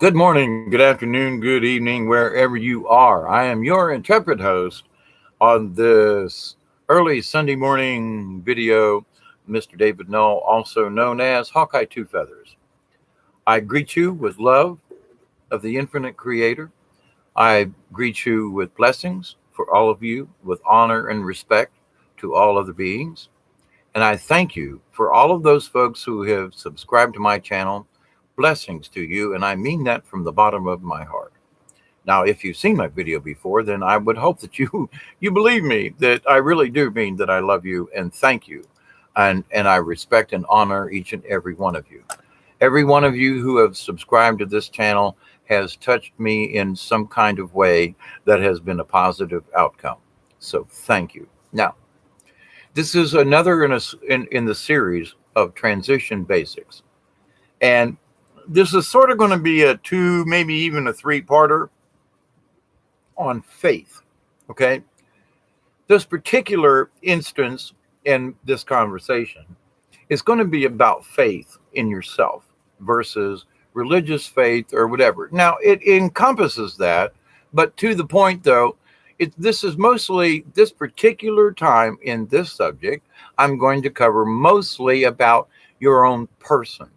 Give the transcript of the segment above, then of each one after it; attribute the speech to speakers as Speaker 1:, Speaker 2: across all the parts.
Speaker 1: Good morning, good afternoon, good evening, wherever you are. I am your intrepid host on this early Sunday morning video, Mr. David Null, also known as Hawkeye Two Feathers. I greet you with love of the infinite creator. I greet you with blessings for all of you, with honor and respect to all other beings. And I thank you for all of those folks who have subscribed to my channel. Blessings to you, and I mean that from the bottom of my heart. Now, if you've seen my video before, then I would hope that you believe me that I really do mean that I love you and thank you, and I respect and honor each and every one of you. Every one of you who have subscribed to this channel has touched me in some kind of way that has been a positive outcome. So thank you. Now, this is another in the series of transition basics, and this is sort of going to be a two, maybe even a three-parter on faith. Okay, this particular instance in this conversation is going to be about faith in yourself versus religious faith or whatever. Now, it encompasses that, but to the point though, this is mostly this particular time in this subject. I'm going to cover mostly about your own person,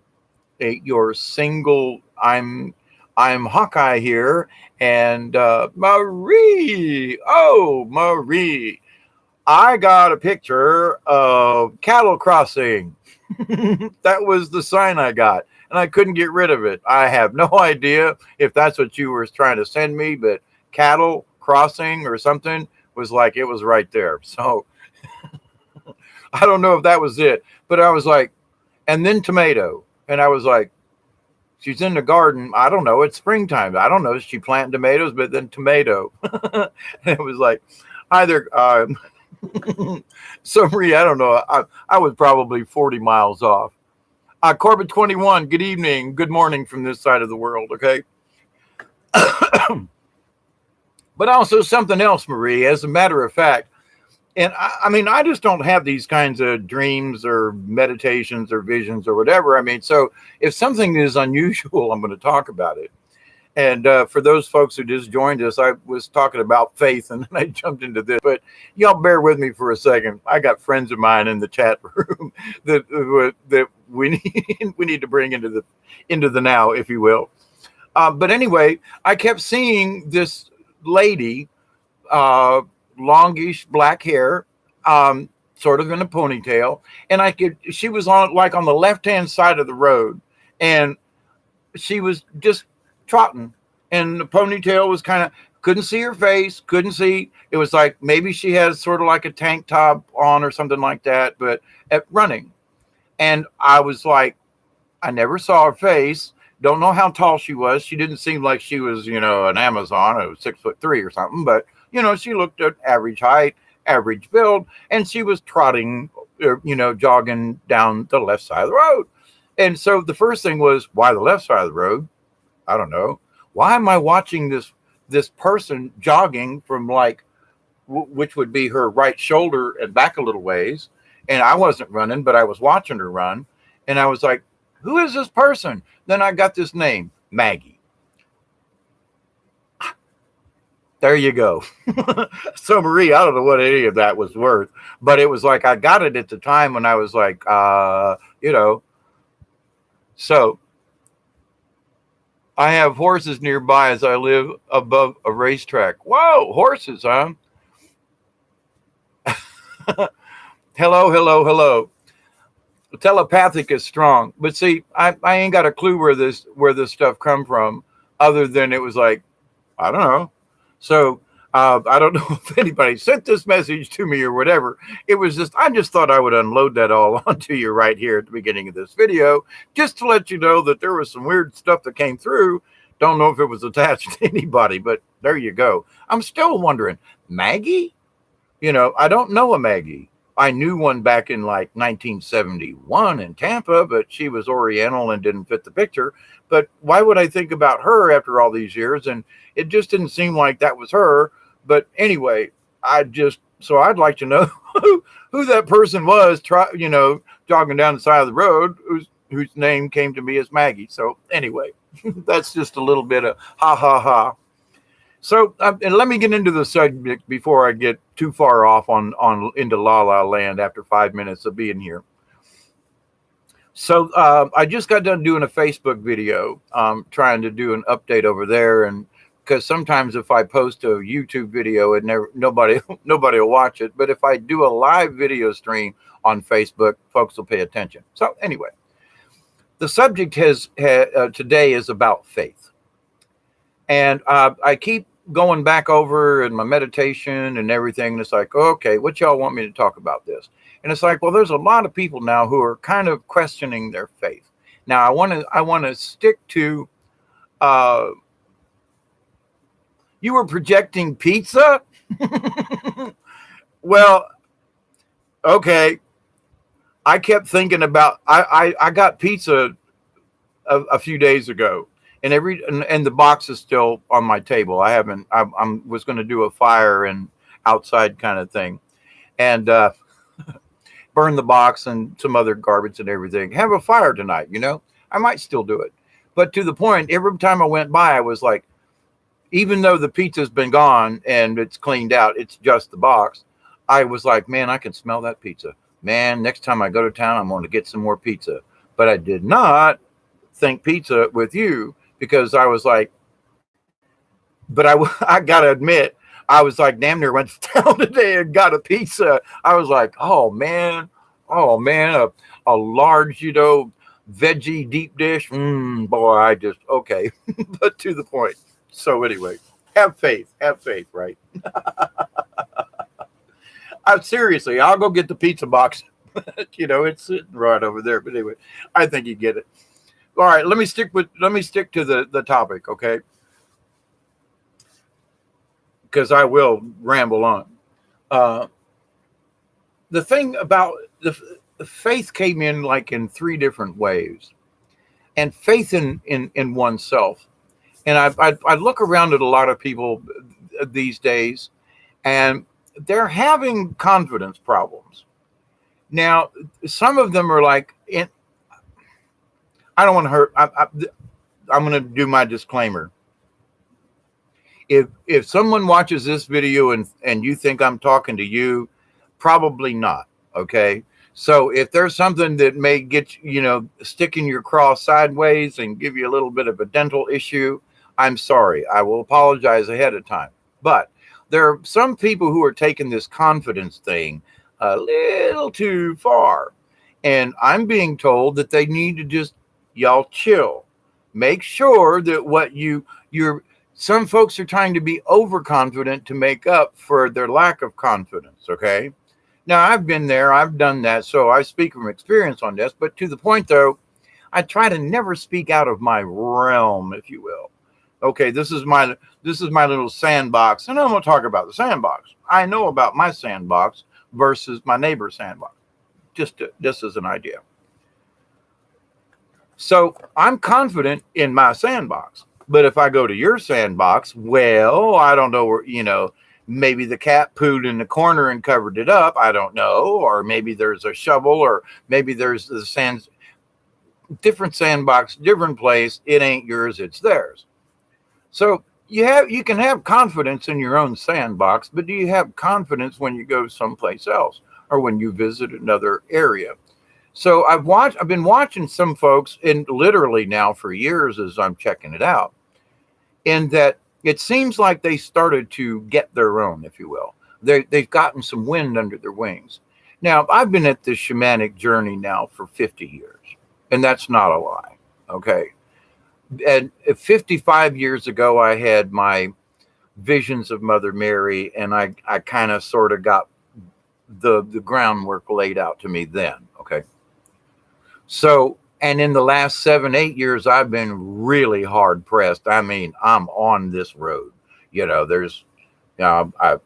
Speaker 1: your single. I'm Hawkeye here, and Marie. Oh, Marie, I got a picture of cattle crossing. That was the sign I got, and I couldn't get rid of it. I have no idea if that's what you were trying to send me, but cattle crossing or something was like it was right there. So I don't know if that was it, but I was like, and then tomato, and I was like, she's in the garden. I don't know. It's springtime. I don't know. She planting tomatoes, but then tomato. And it was like either. So Marie, I don't know. I was probably 40 miles off. Corbett 21. Good evening. Good morning from this side of the world. Okay. But also something else, Marie. As a matter of fact, and I mean, I just don't have these kinds of dreams or meditations or visions or whatever. I mean, so if something is unusual, I'm going to talk about it. And for those folks who just joined us, I was talking about faith and then I jumped into this. But y'all bear with me for a second. I got friends of mine in the chat room that we need to bring into the now, if you will. But anyway, I kept seeing this lady, longish black hair, sort of in a ponytail, and she was on the left-hand side of the road, and she was just trotting, and the ponytail was kind of, couldn't see her face, couldn't see, it was like maybe she had sort of like a tank top on or something like that, but running. And I was like, I never saw her face. Don't know how tall she was. She didn't seem like she was, an Amazon, or 6'3" or something, but she looked at average height, average build, and she was trotting, jogging down the left side of the road. And so the first thing was, why the left side of the road? I don't know. Why am I watching this person jogging from which would be her right shoulder and back a little ways? And I wasn't running, but I was watching her run. And I was like, who is this person? Then I got this name, Maggie. There you go. So Marie, I don't know what any of that was worth, but it was like I got it at the time when I was like, So I have horses nearby as I live above a racetrack. Whoa, horses, huh? Hello, hello, hello. Telepathic is strong, but see, I ain't got a clue where this stuff come from, other than it was like, I don't know. So I don't know if anybody sent this message to me or whatever. It was just, I just thought I would unload that all onto you right here at the beginning of this video, just to let you know that there was some weird stuff that came through. Don't know if it was attached to anybody, but there you go. I'm still wondering, Maggie? I don't know a Maggie. I knew one back in 1971 in Tampa, but she was Oriental and didn't fit the picture. But why would I think about her after all these years? And it just didn't seem like that was her. But anyway, I'd like to know who that person was, jogging down the side of the road, who's whose name came to me as Maggie. So anyway, that's just a little bit of ha ha ha. So and let me get into the subject before I get too far off on into La La Land after 5 minutes of being here. So I just got done doing a Facebook video, trying to do an update over there, and because sometimes if I post a YouTube video, nobody will watch it. But if I do a live video stream on Facebook, folks will pay attention. So anyway, the subject today is about faith, and I keep going back over in my meditation and everything. And it's like, okay, what y'all want me to talk about this? And it's like, well, there's a lot of people now who are kind of questioning their faith. Now, I want to stick to. You were projecting pizza? Well, okay. I kept thinking about. I got pizza a few days ago, and the box is still on my table. I was going to do a fire and outside kind of thing, and burn the box and some other garbage and everything. Have a fire tonight, I might still do it. But to the point, every time I went by, I was like, even though the pizza's been gone and it's cleaned out, it's just the box. I was like, man, I can smell that pizza. Man, next time I go to town, I'm going to get some more pizza. But I did not think pizza with you, because I was like, but I got to admit, I was like, damn near went to town today and got a pizza. I was like, oh man, a large, veggie deep dish. Boy, okay. But to the point. So anyway, have faith, right? Seriously, I'll go get the pizza box. It's sitting right over there. But anyway, I think you get it. All right, let me stick to the topic, okay? Because I will ramble on. The thing about the faith came in like in three different ways, and faith in oneself. And I look around at a lot of people these days, and they're having confidence problems. Now, some of them are like, I don't want to hurt. I'm going to do my disclaimer. If someone watches this video and you think I'm talking to you, probably not. Okay. So if there's something that may get, sticking your craw sideways and give you a little bit of a dental issue, I'm sorry. I will apologize ahead of time. But there are some people who are taking this confidence thing a little too far. And I'm being told that they need to just, y'all chill. Make sure that some folks are trying to be overconfident to make up for their lack of confidence. Okay. Now I've been there, I've done that. So I speak from experience on this, but to the point though, I try to never speak out of my realm, if you will. Okay, this is my little sandbox, and I'm going to talk about the sandbox. I know about my sandbox versus my neighbor's sandbox, just as an idea. So I'm confident in my sandbox, but if I go to your sandbox, well, I don't know where, maybe the cat pooed in the corner and covered it up. I don't know, or maybe there's a shovel, or maybe there's the different sandbox, different place. It ain't yours, it's theirs. So you can have confidence in your own sandbox, but do you have confidence when you go someplace else or when you visit another area? So I've been watching some folks, and literally now for years as I'm checking it out, in that it seems like they started to get their own, if you will. They've gotten some wind under their wings. Now, I've been at this shamanic journey now for 50 years, and that's not a lie, okay? And 55 years ago, I had my visions of Mother Mary, and I kind of sort of got the groundwork laid out to me then, okay? So, and in the last 7-8 years, I've been really hard pressed. I mean, I'm on this road. I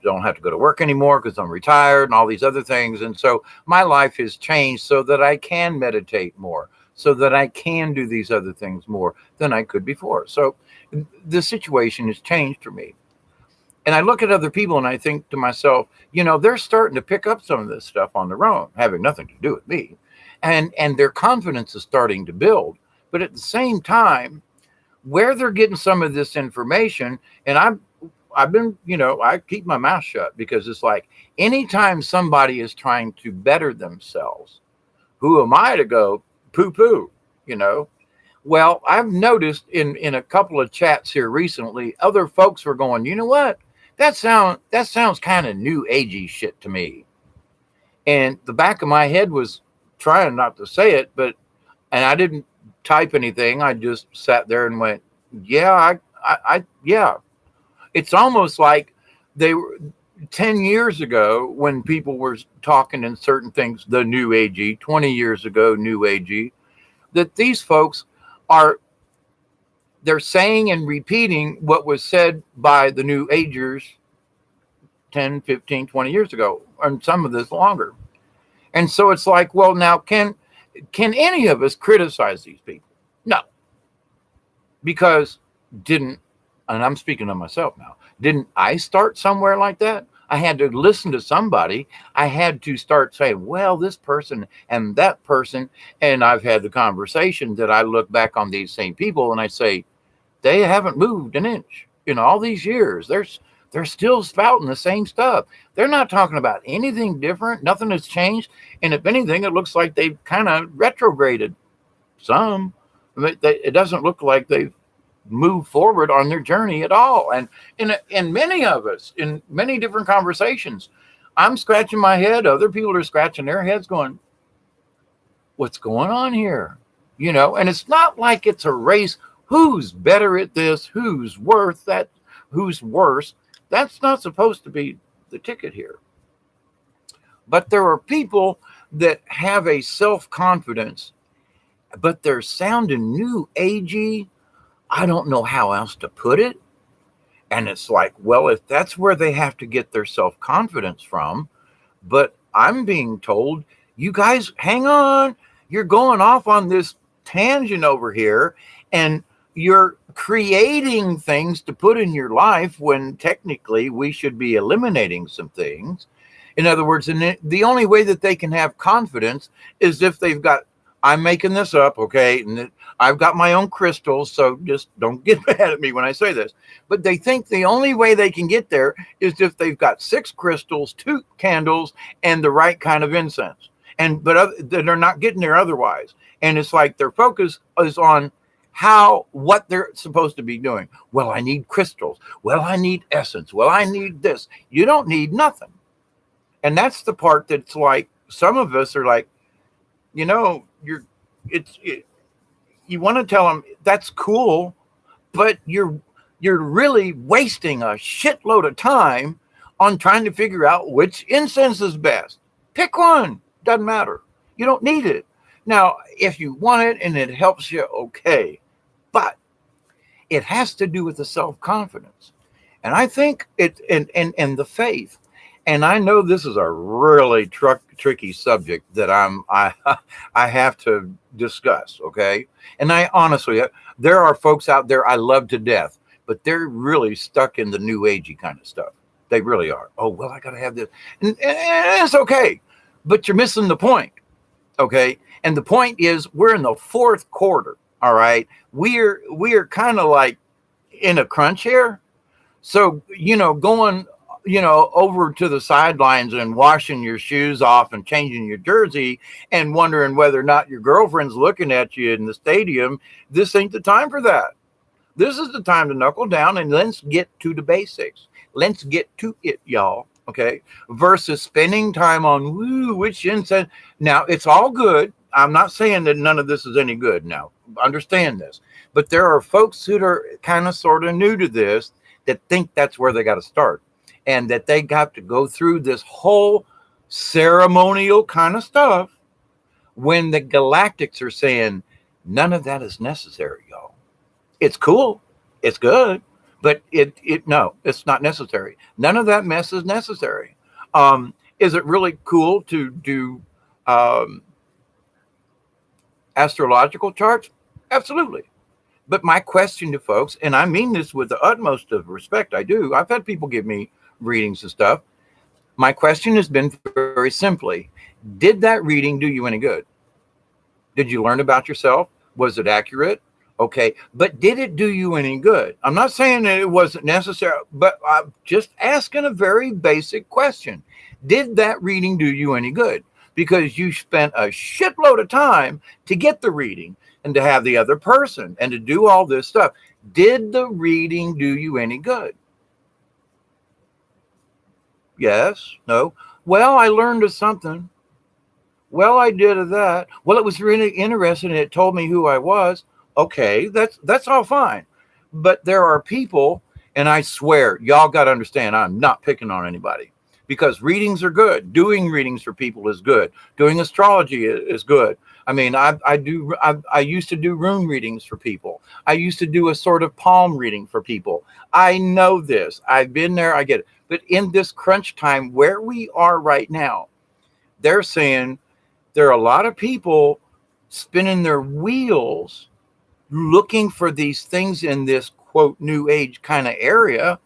Speaker 1: don't have to go to work anymore because I'm retired and all these other things. And so my life has changed so that I can meditate more, so that I can do these other things more than I could before. So the situation has changed for me. And I look at other people and I think to myself, they're starting to pick up some of this stuff on their own, having nothing to do with me. and their confidence is starting to build. But at the same time, where they're getting some of this information, and I've been, I keep my mouth shut, because it's like anytime somebody is trying to better themselves, who am I to go poo poo, you know? Well, I've noticed in a couple of chats here recently, other folks were going, you know what? That sounds kind of new agey shit to me. And the back of my head was trying not to say it, and I didn't type anything. I just sat there and went, yeah, yeah. It's almost like they were 10 years ago when people were talking in certain things, the new agey, 20 years ago, new agey, that these folks they're saying and repeating what was said by the new agers 10, 15, 20 years ago, and some of this longer. And so it's like, well, now can any of us criticize these people? No. Because and I'm speaking of myself now, didn't I start somewhere like that? I had to listen to somebody. I had to start saying, well, this person and that person. And I've had the conversation that I look back on these same people and I say, they haven't moved an inch in all these years. They're still spouting the same stuff. They're not talking about anything different. Nothing has changed. And if anything, it looks like they've kind of retrograded some. It doesn't look like they've move forward on their journey at all. And in many of us, in many different conversations, I'm scratching my head. Other people are scratching their heads going, what's going on here? And it's not like it's a race. Who's better at this? Who's worth that? Who's worse? That's not supposed to be the ticket here. But there are people that have a self-confidence, but they're sounding new agey. I don't know how else to put it. And it's like, well, if that's where they have to get their self-confidence from, but I'm being told, you guys, hang on, you're going off on this tangent over here, and you're creating things to put in your life when technically we should be eliminating some things. In other words, the only way that they can have confidence is if they've got, I'm making this up, okay, and I've got my own crystals, so just don't get mad at me when I say this. But they think the only way they can get there is if they've got 6 crystals, 2 candles, and the right kind of incense. But they're not getting there otherwise. And it's like their focus is on what they're supposed to be doing. Well, I need crystals. Well, I need essence. Well, I need this. You don't need nothing. And that's the part that's like, some of us are like, you want to tell them that's cool, but you're really wasting a shitload of time on trying to figure out which incense is best. Pick one. Doesn't matter. You don't need it. Now, if you want it and it helps you, okay. But it has to do with the self-confidence. And I think and the faith. And I know this is a really tricky subject that I have to discuss, okay? And I honestly, there are folks out there I love to death, but they're really stuck in the new agey kind of stuff. They really are. Oh, well, I got to have this. And it's okay, but you're missing the point, okay? And the point is we're in the 4th quarter, all right? We are kind of like in a crunch here. So, going over to the sidelines and washing your shoes off and changing your jersey and wondering whether or not your girlfriend's looking at you in the stadium, this ain't the time for that. This is the time to knuckle down and let's get to the basics. Let's get to it, y'all, okay? Versus spending time on, which incense. Now, it's all good. I'm not saying that none of this is any good now. Understand this. But there are folks who are kind of sort of new to this that think that's where they got to start. And that they got to go through this whole ceremonial kind of stuff when the galactics are saying, none of that is necessary, y'all. It's cool. It's good. But no, it's not necessary. None of that mess is necessary. Is it really cool to do astrological charts? Absolutely. But my question to folks, and I mean this with the utmost of respect, I do. I've had people give me readings and stuff. My question has been very simply, did that reading do you any good? Did you learn about yourself? Was it accurate? Okay, but did it do you any good? I'm not saying that it wasn't necessary, but I'm just asking a very basic question. Did that reading do you any good? Because you spent a shitload of time to get the reading and to have the other person and to do all this stuff. Did the reading do you any good? Yes, no. Well, I learned of something. Well, I did of that. Well, it was really interesting and it told me who I was. Okay, that's all fine. But there are people, and I swear, y'all got to understand, I'm not picking on anybody because readings are good. Doing readings for people is good. Doing astrology is good. I mean, I used to do rune readings for people. I used to do a sort of palm reading for people. I know this. I've been there. I get it. But in this crunch time where we are right now, they're saying there are a lot of people spinning their wheels looking for these things in this quote new age kind of area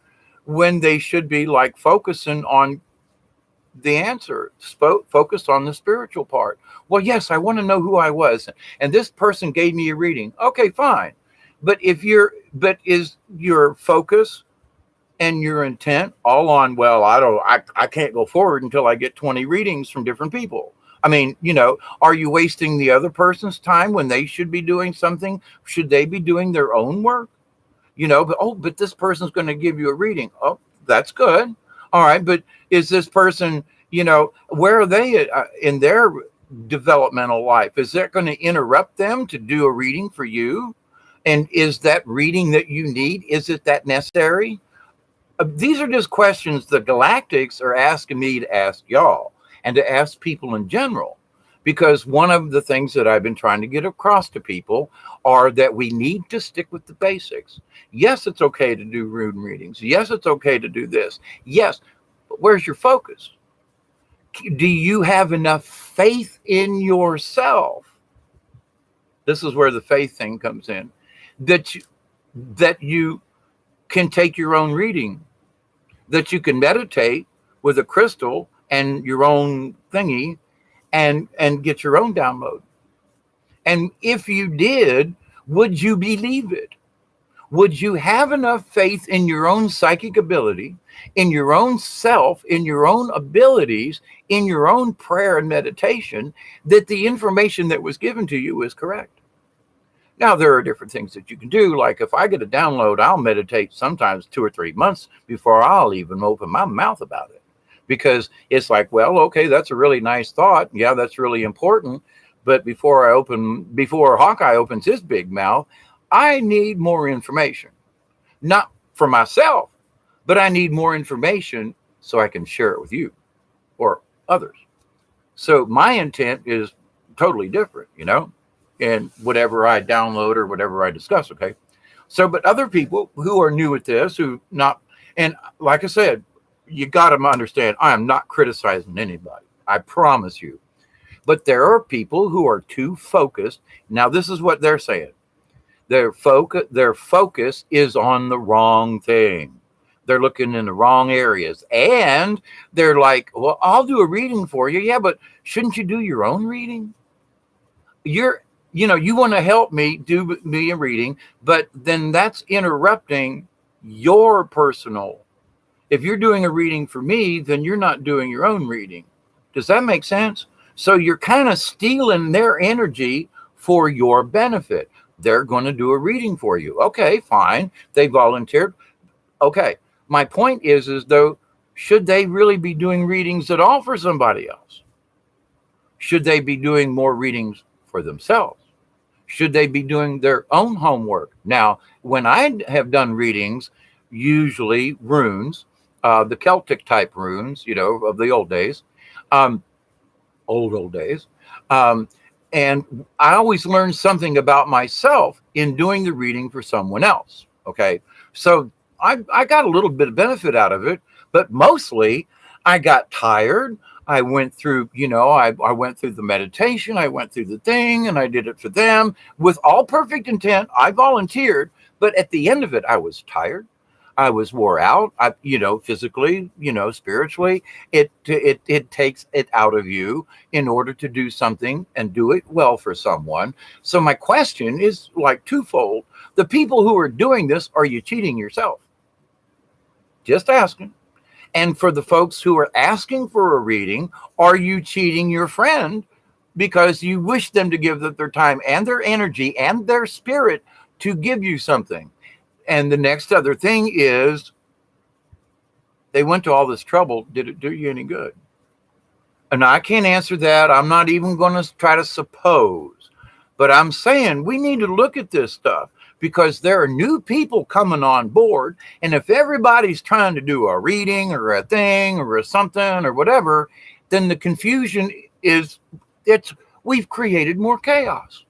Speaker 1: when they should be like focusing on the answer, focused on the spiritual part. Well, yes, I want to know who I was, and this person gave me a reading. Okay, fine. But is your focus and your intent all on, well, I can't go forward until I get 20 readings from different people? I mean, are you wasting the other person's time when they should be doing something? Should they be doing their own work? But this person's going to give you a reading. Oh, that's good. All right. But is this person, where are they in their developmental life? Is that going to interrupt them to do a reading for you? And is that reading that you need? Is it that necessary? These are just questions the Galactics are asking me to ask y'all and to ask people in general, because one of the things that I've been trying to get across to people are that we need to stick with the basics. Yes, it's okay to do rune readings. Yes, it's okay to do this. Yes, but where's your focus? Do you have enough faith in yourself? This is where the faith thing comes in, that you can take your own reading, that you can meditate with a crystal and your own thingy and get your own download. And if you did, would you believe it? Would you have enough faith in your own psychic ability, in your own self, in your own abilities, in your own prayer and meditation, that the information that was given to you is correct? Now, there are different things that you can do. Like if I get a download, I'll meditate sometimes 2 or 3 months before I'll even open my mouth about it. Because it's like, well, okay, that's a really nice thought. Yeah, that's really important. But before Hawkeye opens his big mouth, I need more information. Not for myself, but I need more information so I can share it with you or others. So my intent is totally different, and whatever I download or whatever I discuss. Okay. So, but other people who are new at this, and like I said, you got to understand, I am not criticizing anybody. I promise you. But there are people who are too focused. Now, this is what they're saying. Their focus is on the wrong thing. They're looking in the wrong areas. And they're like, well, I'll do a reading for you. Yeah, but shouldn't you do your own reading? You want to help me do me a reading, but then that's interrupting your personal. If you're doing a reading for me, then you're not doing your own reading. Does that make sense? So you're kind of stealing their energy for your benefit. They're going to do a reading for you. Okay, fine. They volunteered. Okay. My point is though, should they really be doing readings at all for somebody else? Should they be doing more readings for themselves? Should they be doing their own homework? Now, when I have done readings, usually runes, the Celtic type runes, of the old days, old days. And I always learned something about myself in doing the reading for someone else. Okay. So I got a little bit of benefit out of it, but mostly I got tired. I went through, I went through the meditation, I went through the thing, and I did it for them with all perfect intent. I volunteered, but at the end of it, I was tired. I was wore out. Physically, spiritually, it takes it out of you in order to do something and do it well for someone. So my question is like twofold. The people who are doing this, are you cheating yourself? Just asking. And for the folks who are asking for a reading, are you cheating your friend because you wish them to give their time and their energy and their spirit to give you something? And the next other thing is, they went to all this trouble. Did it do you any good? And I can't answer that. I'm not even going to try to suppose. But I'm saying we need to look at this stuff, because there are new people coming on board. And if everybody's trying to do a reading or a thing or a something or whatever, then the confusion is, we've created more chaos.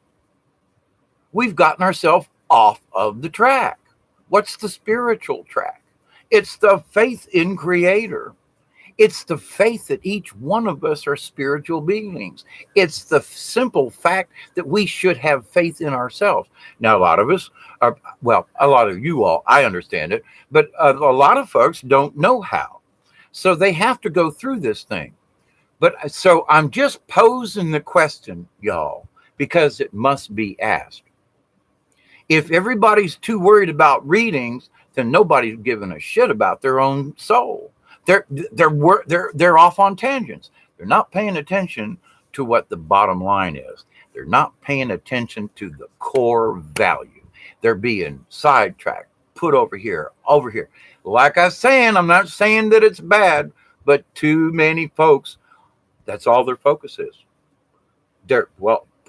Speaker 1: We've gotten ourselves off of the track. What's the spiritual track? It's the faith in Creator. It's the faith that each one of us are spiritual beings. It's the simple fact that we should have faith in ourselves. Now, a lot of us are, well, a lot of you all, I understand it, but a lot of folks don't know how. So they have to go through this thing. But so I'm just posing the question, y'all, because it must be asked. If everybody's too worried about readings, then nobody's giving a shit about their own soul. They're off on tangents. They're not paying attention to what the bottom line is. They're not paying attention to the core value. They're being sidetracked, put over here, over here. Like I was saying, I'm not saying that it's bad, but too many folks, that's all their focus is.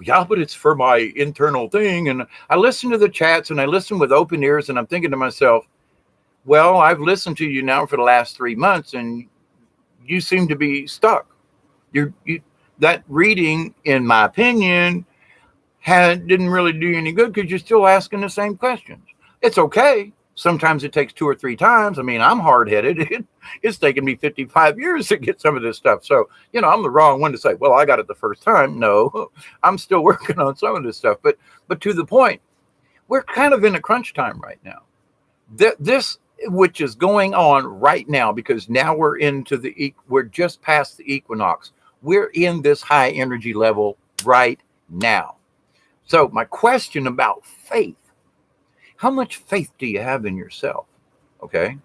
Speaker 1: Yeah, but it's for my internal thing. And I listen to the chats and I listen with open ears, and I'm thinking to myself, well, I've listened to you now for the last 3 months, and you seem to be stuck. That reading, in my opinion, didn't really do you any good, because you're still asking the same questions. It's okay. Sometimes it takes 2 or 3 times. I mean, I'm hard-headed. It's taken me 55 years to get some of this stuff. So, I'm the wrong one to say, well, I got it the first time. No, I'm still working on some of this stuff. But to the point, we're kind of in a crunch time right now. This, which is going on right now, because now we're just past the equinox. We're in this high energy level right now. So my question about faith, how much faith do you have in yourself? Okay.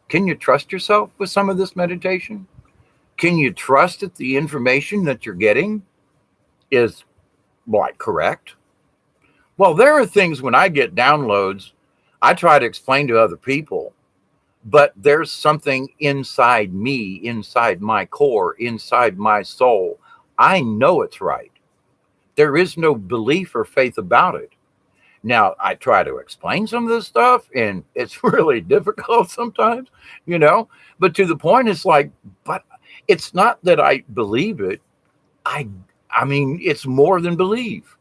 Speaker 1: Can you trust yourself with some of this meditation? Can you trust that the information that you're getting is correct? Well, there are things when I get downloads, I try to explain to other people, but there's something inside me, inside my core, inside my soul. I know it's right. There is no belief or faith about it. Now, I try to explain some of this stuff, and it's really difficult sometimes, but to the point, it's but it's not that I believe it. I mean, it's more than belief.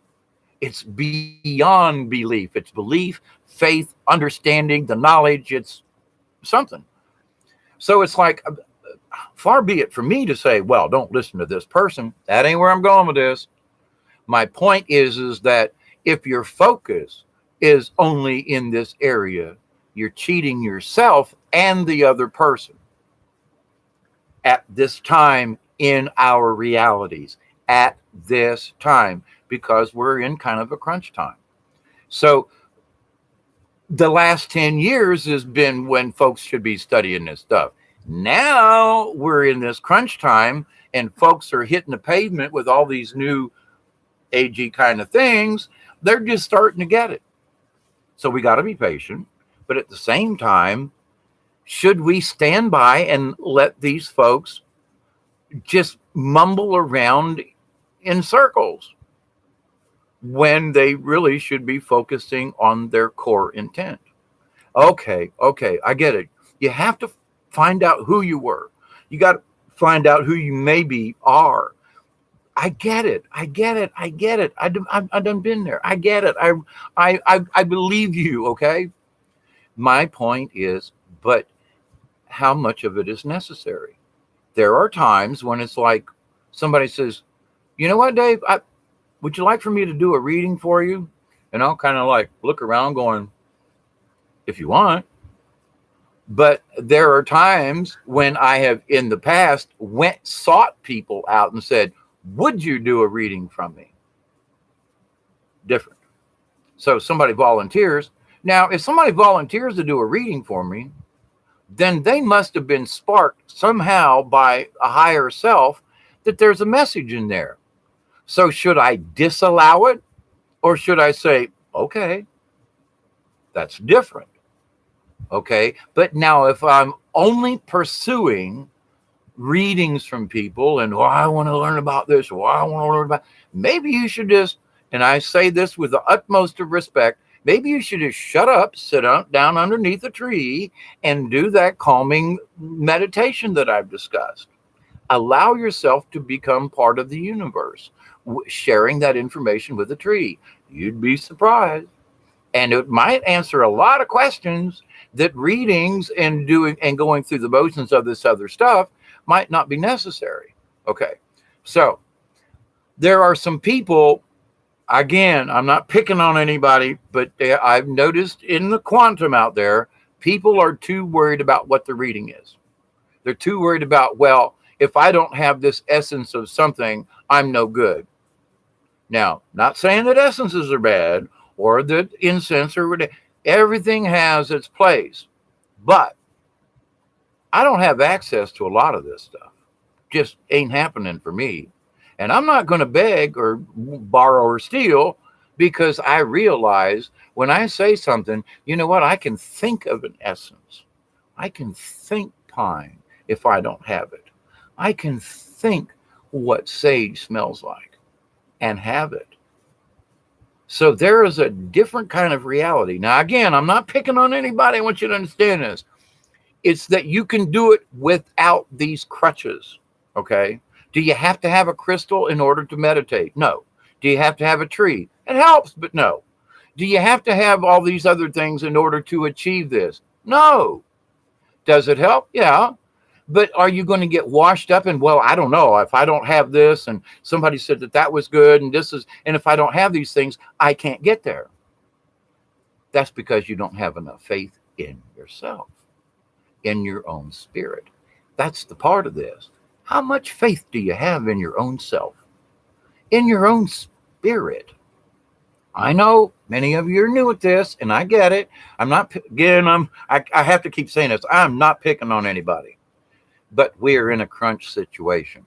Speaker 1: It's beyond belief. It's belief, faith, understanding, the knowledge. It's something. So it's far be it for me to say, well, don't listen to this person. That ain't where I'm going with this. My point is that if your focus is only in this area, you're cheating yourself and the other person at this time in our realities, at this time, because we're in kind of a crunch time. So the last 10 years has been when folks should be studying this stuff. Now we're in this crunch time, and folks are hitting the pavement with all these new AG kind of things. They're just starting to get it. So we got to be patient. But at the same time, should we stand by and let these folks just mumble around in circles when they really should be focusing on their core intent? Okay, I get it. You have to find out who you were. You got to find out who you maybe are. I get it. I've done been there. I get it. I believe you. Okay. My point is, but how much of it is necessary? There are times when it's like somebody says, you know what, Dave, would you like for me to do a reading for you? And I'll kind of look around going, if you want. But there are times when I have in the past sought people out and said, would you do a reading from me? Different. So somebody volunteers. Now, if somebody volunteers to do a reading for me, then they must have been sparked somehow by a higher self that there's a message in there. So should I disallow it, or should I say, okay, that's different? Okay. But now if I'm only pursuing readings from people and, well, I want to learn about this, or I want to learn about, maybe you should just, and I say this with the utmost of respect, maybe you should just shut up, sit down underneath a tree and do that calming meditation that I've discussed. Allow yourself to become part of the universe, sharing that information with the tree. You'd be surprised. And it might answer a lot of questions that readings and going through the motions of this other stuff might not be necessary. Okay. So there are some people, again, I'm not picking on anybody, but I've noticed in the quantum out there, people are too worried about what the reading is. They're too worried about, well, if I don't have this essence of something, I'm no good. Now, not saying that essences are bad or that incense or whatever. Everything has its place. But I don't have access to a lot of this stuff. Just ain't happening for me. And I'm not going to beg or borrow or steal, because I realize when I say something, you know what? I can think of an essence. I can think pine if I don't have it. I can think what sage smells like and have it. So there is a different kind of reality. Now, again, I'm not picking on anybody. I want you to understand this. It's that you can do it without these crutches. Okay. Do you have to have a crystal in order to meditate? No. Do you have to have a tree? It helps, but no. Do you have to have all these other things in order to achieve this? No. Does it help? Yeah. But are you going to get washed up and, well, I don't know, if I don't have this and somebody said that was good and this is, and if I don't have these things, I can't get there. That's because you don't have enough faith in yourself, in your own spirit. That's the part of this. How much faith do you have in your own self, in your own spirit? I know many of you are new at this, and I get it. I'm not, again, I have to keep saying this. I'm not picking on anybody. But we're in a crunch situation.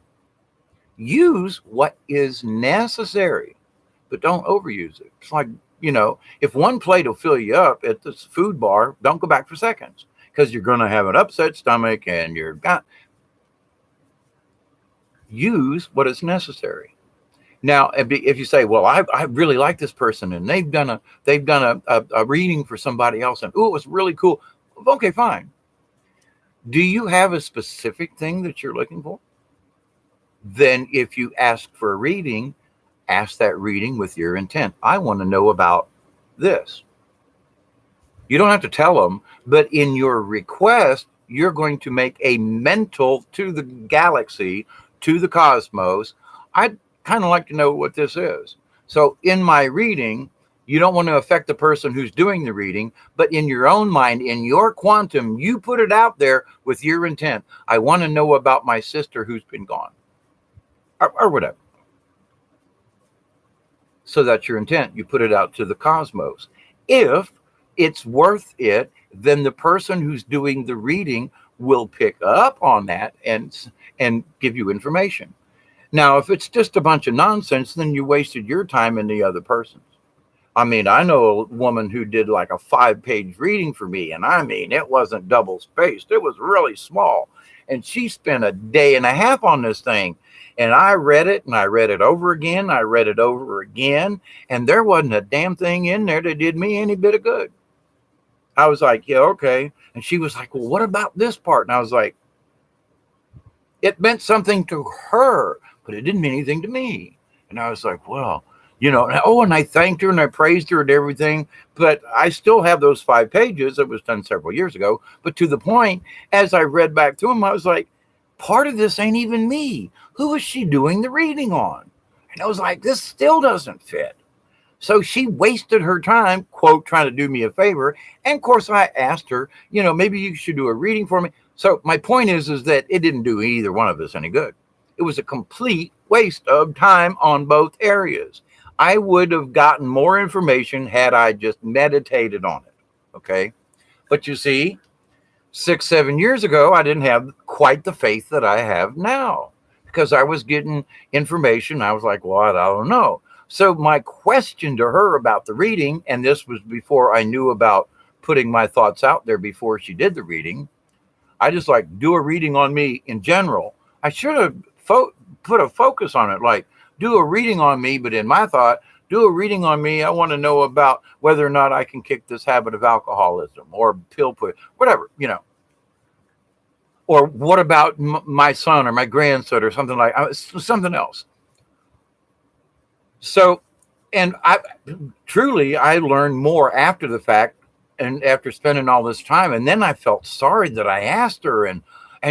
Speaker 1: Use what is necessary, but don't overuse it. It's like, if one plate will fill you up at this food bar, don't go back for seconds, because you're going to have an upset stomach and you're got. Use what is necessary. Now, if you say, well, I really like this person and they've done a reading for somebody else and, oh, it was really cool. Okay, fine. Do you have a specific thing that you're looking for? Then if you ask for a reading, ask that reading with your intent. I want to know about this. You don't have to tell them, but in your request, you're going to make a mental to the galaxy, to the cosmos. I'd kind of like to know what this is. So in my reading, you don't want to affect the person who's doing the reading, but in your own mind, in your quantum, you put it out there with your intent. I want to know about my sister who's been gone, or whatever. So that's your intent. You put it out to the cosmos. If it's worth it, then the person who's doing the reading will pick up on that and give you information. Now, if it's just a bunch of nonsense, then you wasted your time and the other person's. I mean, I know a woman who did like a 5-page reading for me, and I mean, it wasn't double spaced. It was really small. And she spent a day and a half on this thing. And I read it, and I read it over again. I read it over again. And there wasn't a damn thing in there that did me any bit of good. I was like, yeah, okay. And she was like, well, what about this part? And I was like, it meant something to her, but it didn't mean anything to me. And I was like, well, and I thanked her and I praised her and everything, but I still have those 5 pages. It was done several years ago. But to the point, as I read back through them, I was like, part of this ain't even me. Who is she doing the reading on? And I was like, this still doesn't fit. So she wasted her time, quote, trying to do me a favor. And of course, I asked her, maybe you should do a reading for me. So my point is that it didn't do either one of us any good. It was a complete waste of time on both areas. I would have gotten more information had I just meditated on it. Okay. But you see, 6, 7 years ago, I didn't have quite the faith that I have now because I was getting information. I was like, well, I don't know. So my question to her about the reading, and this was before I knew about putting my thoughts out there before she did the reading. I just like do a reading on me in general. I should have put a focus on it, like do a reading on me, but in my thought, do a reading on me. I want to know about whether or not I can kick this habit of alcoholism or pill put, whatever, Or what about my son or my grandson or something like something else. So, and I learned more after the fact and after spending all this time. And then I felt sorry that I asked her, and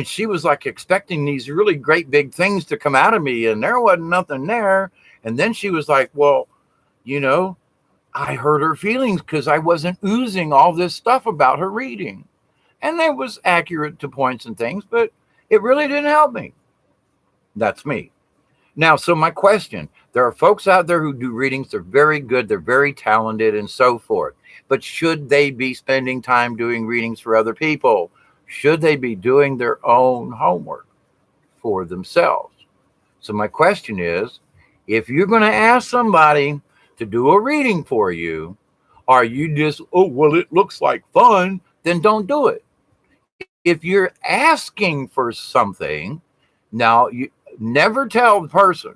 Speaker 1: she was like expecting these really great big things to come out of me, and there wasn't nothing there. And then she was like, well, I hurt her feelings because I wasn't oozing all this stuff about her reading. And that was accurate to points and things, but it really didn't help me. That's me. Now, so my question, there are folks out there who do readings. They're very good. They're very talented and so forth. But should they be spending time doing readings for other people? Should they be doing their own homework for themselves? So my question is, if you're going to ask somebody to do a reading for you, are you just, oh, well, it looks like fun, then don't do it. If you're asking for something, now you never tell the person,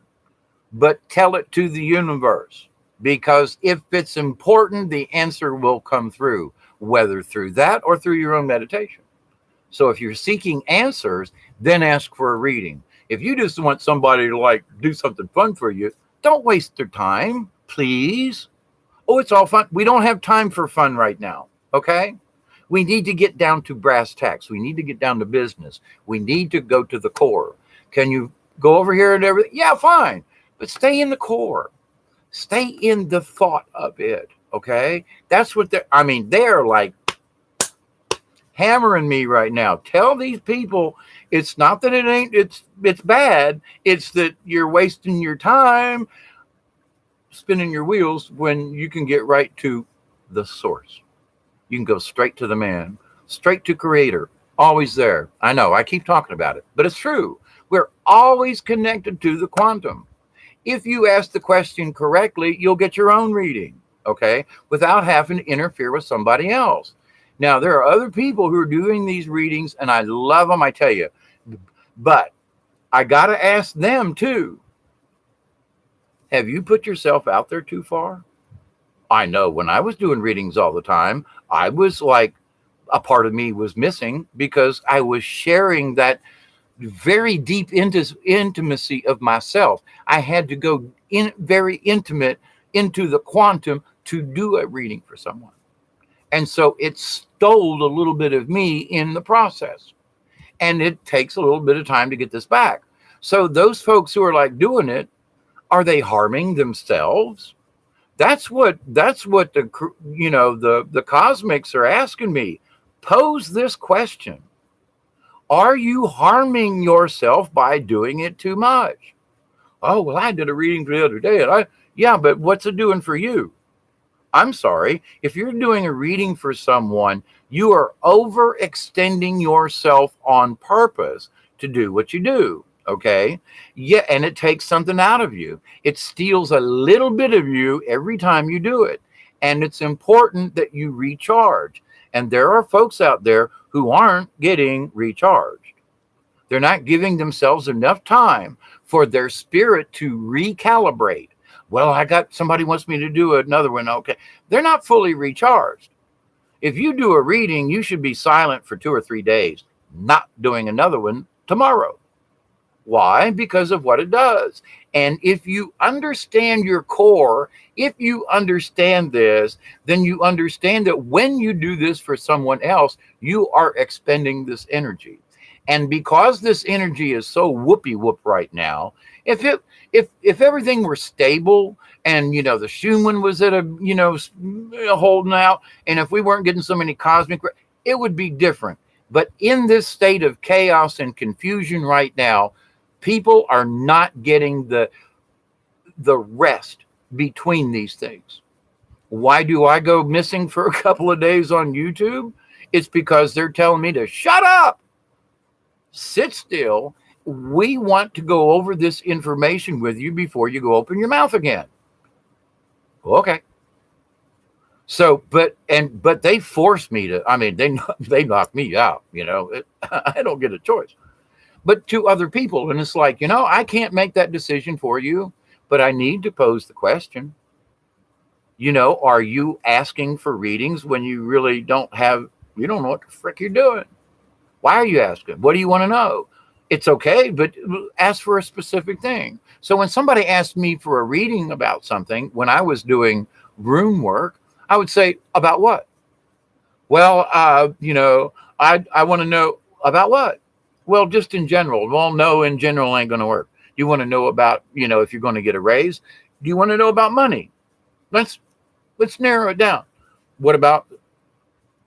Speaker 1: but tell it to the universe. Because if it's important, the answer will come through, whether through that or through your own meditation. So if you're seeking answers, then ask for a reading. If you just want somebody to like do something fun for you, don't waste their time, please. Oh, it's all fun. We don't have time for fun right now. Okay. We need to get down to brass tacks. We need to get down to business. We need to go to the core. Can you go over here and everything? Yeah, fine. But stay in the core. Stay in the thought of it. Okay. That's what they're like hammering me right now. Tell these people it's not that it's bad. It's that you're wasting your time spinning your wheels when you can get right to the source. You can go straight to the man, straight to creator, always there. I know I keep talking about it, but it's true. We're always connected to the quantum. If you ask the question correctly, you'll get your own reading, okay, without having to interfere with somebody else. Now, there are other people who are doing these readings, and I love them, I tell you, but I got to ask them too. Have you put yourself out there too far? I know when I was doing readings all the time, I was like, a part of me was missing because I was sharing that very deep intimacy of myself. I had to go in very intimate into the quantum to do a reading for someone. And so it stole a little bit of me in the process. And it takes a little bit of time to get this back. So those folks who are like doing it, are they harming themselves? That's what the cosmics are asking me. Pose this question. Are you harming yourself by doing it too much? Oh, well, I did a reading the other day. And but what's it doing for you? I'm sorry. If you're doing a reading for someone, you are overextending yourself on purpose to do what you do. Okay. Yeah. And it takes something out of you. It steals a little bit of you every time you do it. And it's important that you recharge. And there are folks out there who aren't getting recharged. They're not giving themselves enough time for their spirit to recalibrate. Well, I got somebody wants me to do another one. Okay. They're not fully recharged. If you do a reading, you should be silent for 2 or 3 days, not doing another one tomorrow. Why? Because of what it does. And if you understand your core, if you understand this, then you understand that when you do this for someone else, you are expending this energy. And because this energy is so whoopee whoop right now, if everything were stable and the Schumann was at a holding out, and if we weren't getting so many cosmic, it would be different. But in this state of chaos and confusion right now, people are not getting the rest between these things. Why do I go missing for a couple of days on YouTube? It's because they're telling me to shut up, sit still. We want to go over this information with you before you go open your mouth again. Okay. So, but they force me to, they knock me out, I don't get a choice. But to other people, and it's like, I can't make that decision for you, but I need to pose the question. Are you asking for readings when you really don't know what the frick you're doing? Why are you asking? What do you want to know? It's okay, but ask for a specific thing. So when somebody asked me for a reading about something, when I was doing room work, I would say, about what? Well, I want to know about what? Well, just in general. Well, no, in general ain't going to work. You want to know about, if you're going to get a raise? Do you want to know about money? Let's narrow it down. What about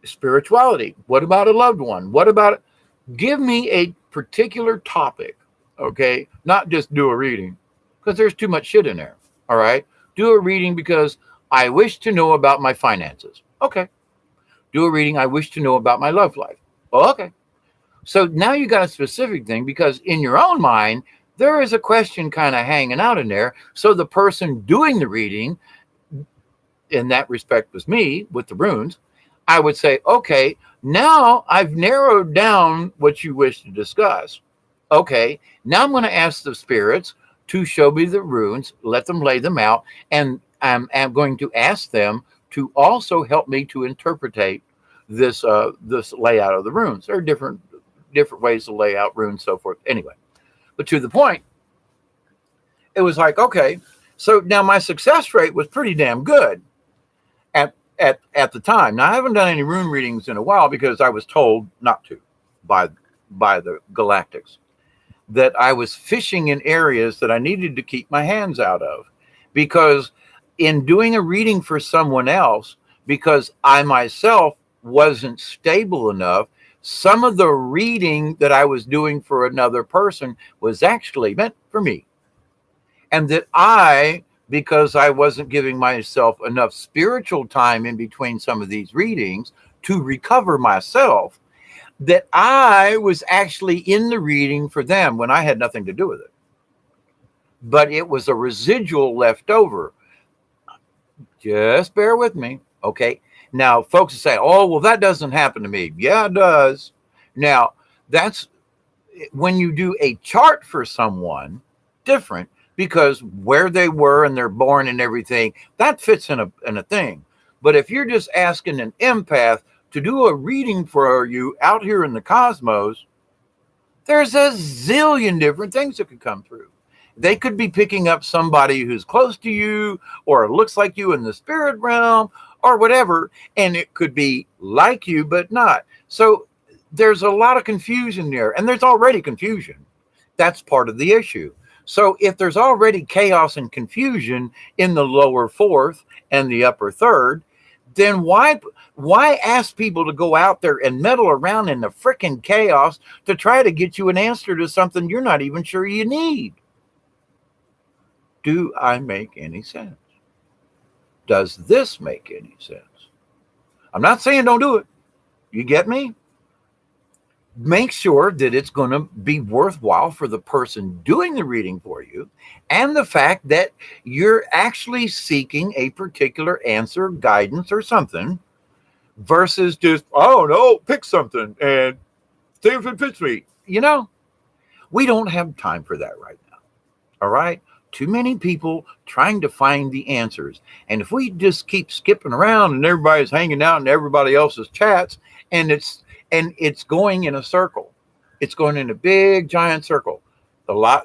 Speaker 1: spirituality? What about a loved one? What about, give me a particular topic, okay? Not just do a reading, because there's too much shit in there, all right? Do a reading because I wish to know about my finances. Okay. Do a reading, I wish to know about my love life. Oh, okay. So now you got a specific thing, because in your own mind, there is a question kind of hanging out in there. So the person doing the reading, in that respect was me with the runes, I would say, okay, now I've narrowed down what you wish to discuss. Okay, now I'm going to ask the spirits to show me the runes, let them lay them out, and I'm going to ask them to also help me to interpretate this layout of the runes. There are different ways to lay out runes, so forth. Anyway, but to the point, it was like, okay, so now my success rate was pretty damn good at the time. Now I haven't done any rune readings in a while because I was told not to by the Galactics, that I was fishing in areas that I needed to keep my hands out of, because in doing a reading for someone else, because I myself wasn't stable enough, some of the reading that I was doing for another person was actually meant for me. And that because I wasn't giving myself enough spiritual time in between some of these readings to recover myself, that I was actually in the reading for them when I had nothing to do with it. But it was a residual left over. Just bear with me, okay? Now, folks say, oh, well, that doesn't happen to me. Yeah, it does. Now, that's when you do a chart for someone, different, because where they were and they're born and everything, that fits in a thing. But if you're just asking an empath to do a reading for you out here in the cosmos, there's a zillion different things that could come through. They could be picking up somebody who's close to you or looks like you in the spirit realm or whatever, and it could be like you but not. So there's a lot of confusion there, and there's already confusion. That's part of the issue. So if there's already chaos and confusion in the lower fourth and the upper third, then why ask people to go out there and meddle around in the frickin' chaos to try to get you an answer to something you're not even sure you need? Do I make any sense? Does this make any sense? I'm not saying don't do it. You get me? Make sure that it's going to be worthwhile for the person doing the reading for you, and the fact that you're actually seeking a particular answer, guidance, or something, versus just, oh no, pick something and see if it fits me. We don't have time for that right now. All right? Too many people trying to find the answers. And if we just keep skipping around and everybody's hanging out in everybody else's chats, and it's going in a circle. It's going in a big, giant circle.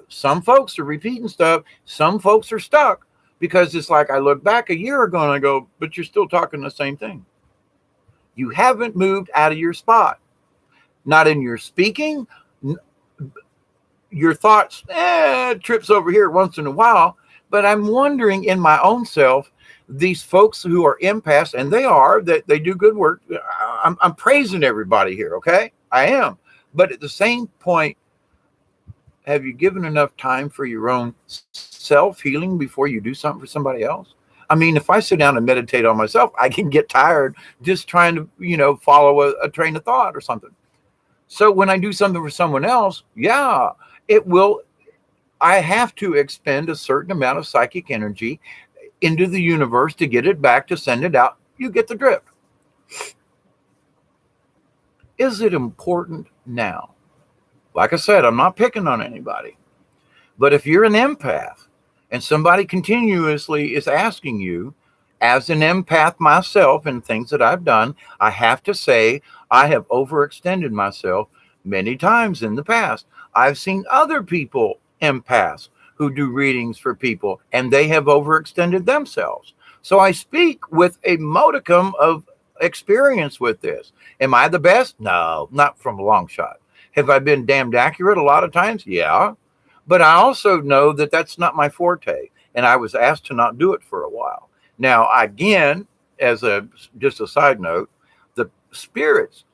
Speaker 1: Some folks are repeating stuff. Some folks are stuck, because it's like, I look back a year ago and I go, but you're still talking the same thing. You haven't moved out of your spot. Not in your speaking, your thoughts, trips over here once in a while. But I'm wondering in my own self, these folks who are empaths, and that they do good work. I'm praising everybody here, okay? I am. But at the same point, have you given enough time for your own self healing before you do something for somebody else? I mean, if I sit down and meditate on myself, I can get tired just trying to, follow a train of thought or something. So when I do something for someone else, yeah, it will. I have to expend a certain amount of psychic energy into the universe to get it back, to send it out. You get the drift. Is it important now? Like I said, I'm not picking on anybody. But if you're an empath and somebody continuously is asking you, as an empath myself and things that I've done, I have to say I have overextended myself many times in the past. I've seen other people, empaths, who do readings for people, and they have overextended themselves. So I speak with a modicum of experience with this. Am I the best? No, not from a long shot. Have I been damned accurate a lot of times? Yeah. But I also know that that's not my forte, and I was asked to not do it for a while. Now, again, just a side note, the spirits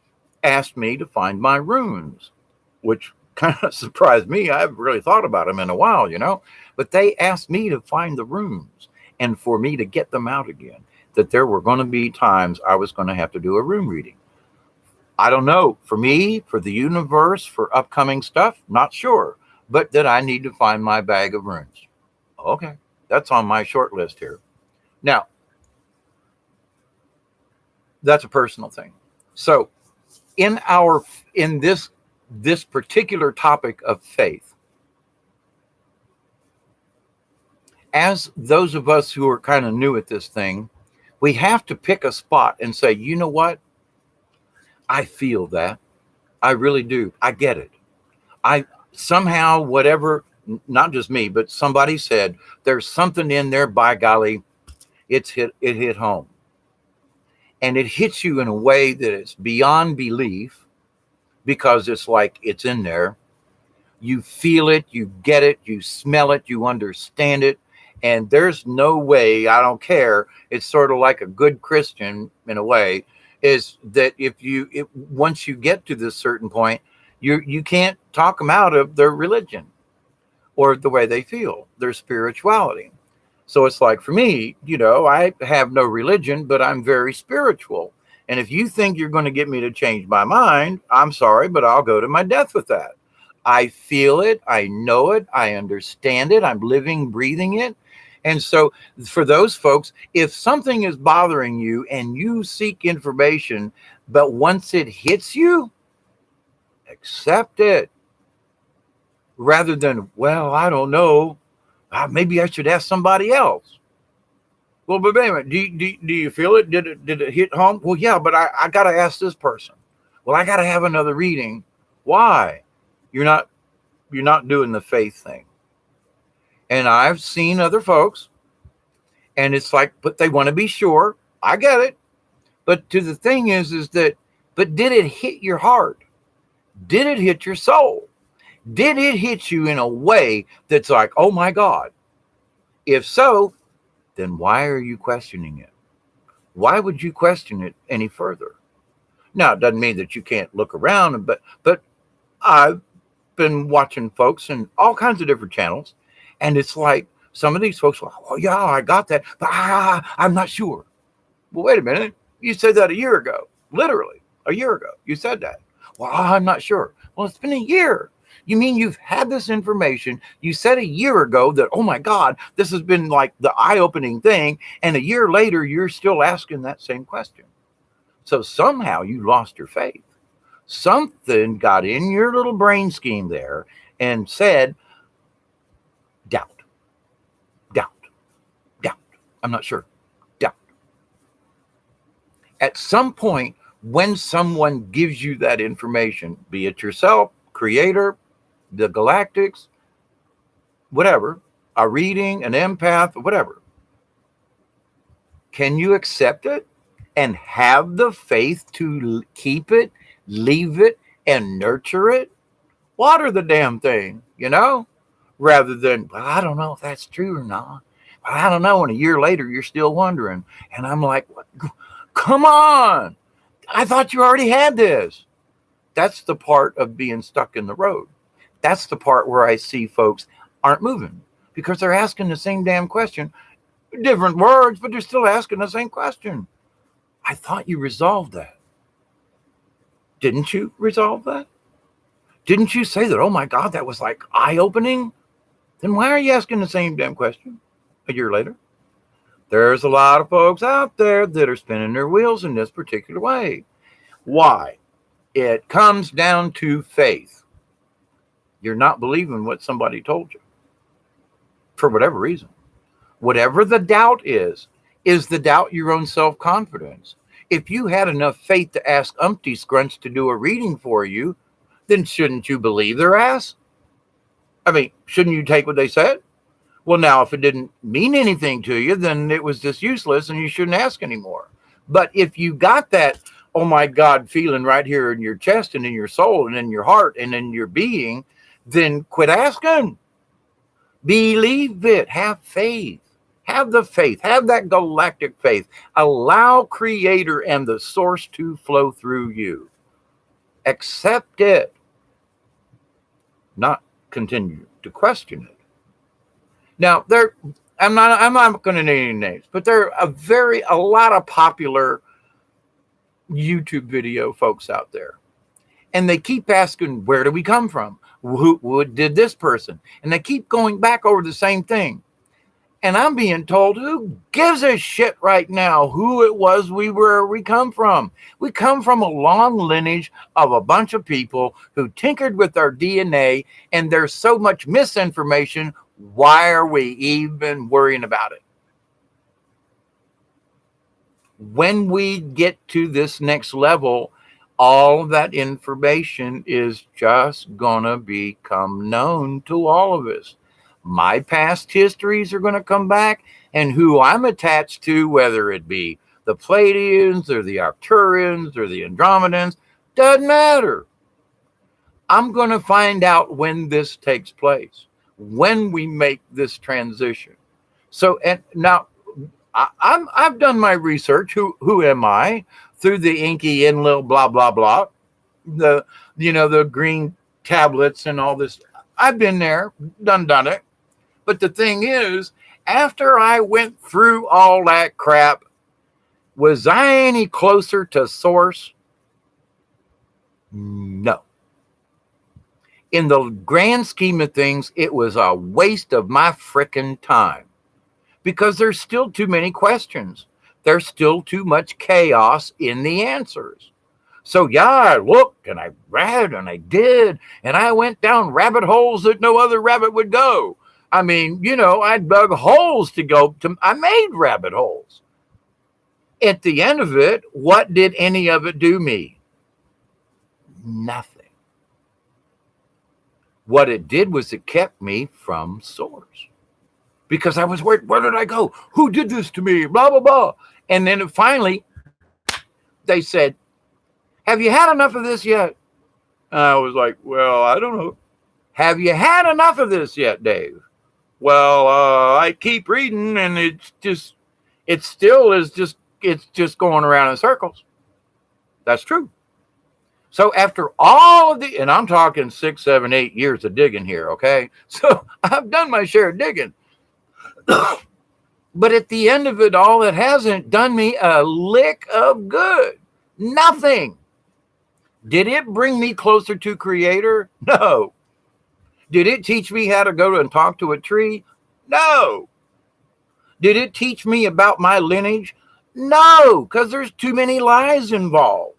Speaker 1: asked me to find my runes, which kind of surprised me. I haven't really thought about them in a while, but they asked me to find the runes and for me to get them out again, that there were going to be times I was going to have to do a rune reading. I don't know, for me, for the universe, for upcoming stuff, not sure, but that I need to find my bag of runes. Okay, that's on my short list here. Now, that's a personal thing. So in this particular topic of faith, as those of us who are kind of new at this thing, we have to pick a spot and say, you know what? I feel that. I really do. I get it. I somehow, whatever, not just me, but somebody said there's something in there, by golly, it hit home. And it hits you in a way that it's beyond belief, because it's like it's in there. You feel it, you get it, you smell it, you understand it. And there's no way, I don't care. It's sort of like a good Christian in a way, is that once you get to this certain point, you can't talk them out of their religion or the way they feel, their spirituality. So it's like, for me, I have no religion, but I'm very spiritual. And if you think you're going to get me to change my mind, I'm sorry, but I'll go to my death with that. I feel it. I know it. I understand it. I'm living, breathing it. And so for those folks, if something is bothering you and you seek information, but once it hits you, accept it. Rather than, well, I don't know, maybe I should ask somebody else. Well, but wait a minute, do you feel it? Did it hit home? Well, yeah, but I got to ask this person. Well, I got to have another reading. Why? You're not doing the faith thing. And I've seen other folks, and it's like, but they want to be sure. I get it. But the thing is that, but did it hit your heart? Did it hit your soul? Did it hit you in a way that's like, oh my God? If so, then why are you questioning it? Why would you question it any further? Now, it doesn't mean that you can't look around, but I've been watching folks in all kinds of different channels, and it's like some of these folks are, oh yeah, I got that, but I'm not sure. Well, wait a minute. You said that a year ago, literally a year ago. You said that. Well, I'm not sure. Well, it's been a year. You mean you've had this information? You said a year ago that, oh my God, this has been like the eye-opening thing. And a year later, you're still asking that same question. So somehow you lost your faith. Something got in your little brain scheme there and said, doubt, doubt, doubt. I'm not sure. Doubt. At some point, when someone gives you that information, be it yourself, creator, the galactics, whatever, a reading, an empath, whatever, can you accept it and have the faith to keep it, leave it, and nurture it? Water the damn thing, rather than, well, I don't know if that's true or not. I don't know. And a year later, you're still wondering. And I'm like, what? Come on. I thought you already had this. That's the part of being stuck in the road. That's the part where I see folks aren't moving because they're asking the same damn question. Different words, but they're still asking the same question. I thought you resolved that. Didn't you resolve that? Didn't you say that, oh my God, that was like eye-opening? Then why are you asking the same damn question a year later? There's a lot of folks out there that are spinning their wheels in this particular way. Why? It comes down to faith. You're not believing what somebody told you for whatever reason. Whatever the doubt is the doubt your own self-confidence? If you had enough faith to ask Umpty Scrunch to do a reading for you, then shouldn't you believe their ass? I mean, shouldn't you take what they said? Well, now, if it didn't mean anything to you, then it was just useless and you shouldn't ask anymore. But if you got that, oh my God, feeling right here in your chest and in your soul and in your heart and in your being, then quit asking. Believe it. Have faith. Have the faith. Have that galactic faith. Allow Creator and the source to flow through you. Accept it. Not continue to question it. Now, I'm not going to name any names, but there are a lot of popular YouTube video folks out there. And they keep asking, where do we come from? Who did this person? And they keep going back over the same thing. And I'm being told, who gives a shit right now who it was we come from? We come from a long lineage of a bunch of people who tinkered with our DNA, and there's so much misinformation. Why are we even worrying about it? When we get to this next level, all that information is just going to become known to all of us. My past histories are going to come back, and who I'm attached to, whether it be the Pleiadians or the Arcturians or the Andromedans, doesn't matter. I'm going to find out when this takes place, when we make this transition. So, and now I've done my research. Who am I? Through the Inky Enlil, blah blah blah, the green tablets and all this. I've been there, done it. But the thing is, after I went through all that crap, was I any closer to source? No. In the grand scheme of things, it was a waste of my frickin' time because there's still too many questions. There's still too much chaos in the answers. So yeah, I looked and I read and I did, and I went down rabbit holes that no other rabbit would go. I mean, I dug holes to go to. I made rabbit holes. At the end of it, what did any of it do me? Nothing. What it did was it kept me from source. Because I was worried, where did I go? Who did this to me? Blah, blah, blah. And then finally, they said, have you had enough of this yet? I was like, well, I don't know. Have you had enough of this yet, Dave? Well, I keep reading, and it's just going around in circles. That's true. So after all of and I'm talking 6, 7, 8 years of digging here, okay? So I've done my share of digging. But at the end of it all, it hasn't done me a lick of good. Nothing. Did it bring me closer to Creator? No. Did it teach me how to go and talk to a tree? No. Did it teach me about my lineage? No, because there's too many lies involved.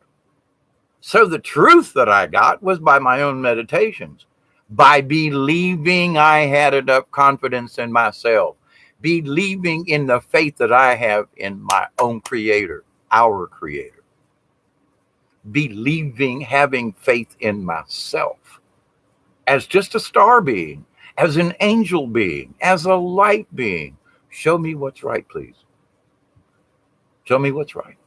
Speaker 1: So the truth that I got was by my own meditations, by believing I had enough confidence in myself, believing in the faith that I have in my own Creator, our Creator, believing, having faith in myself as just a star being, as an angel being, as a light being. Show me what's right, please. Show me what's right.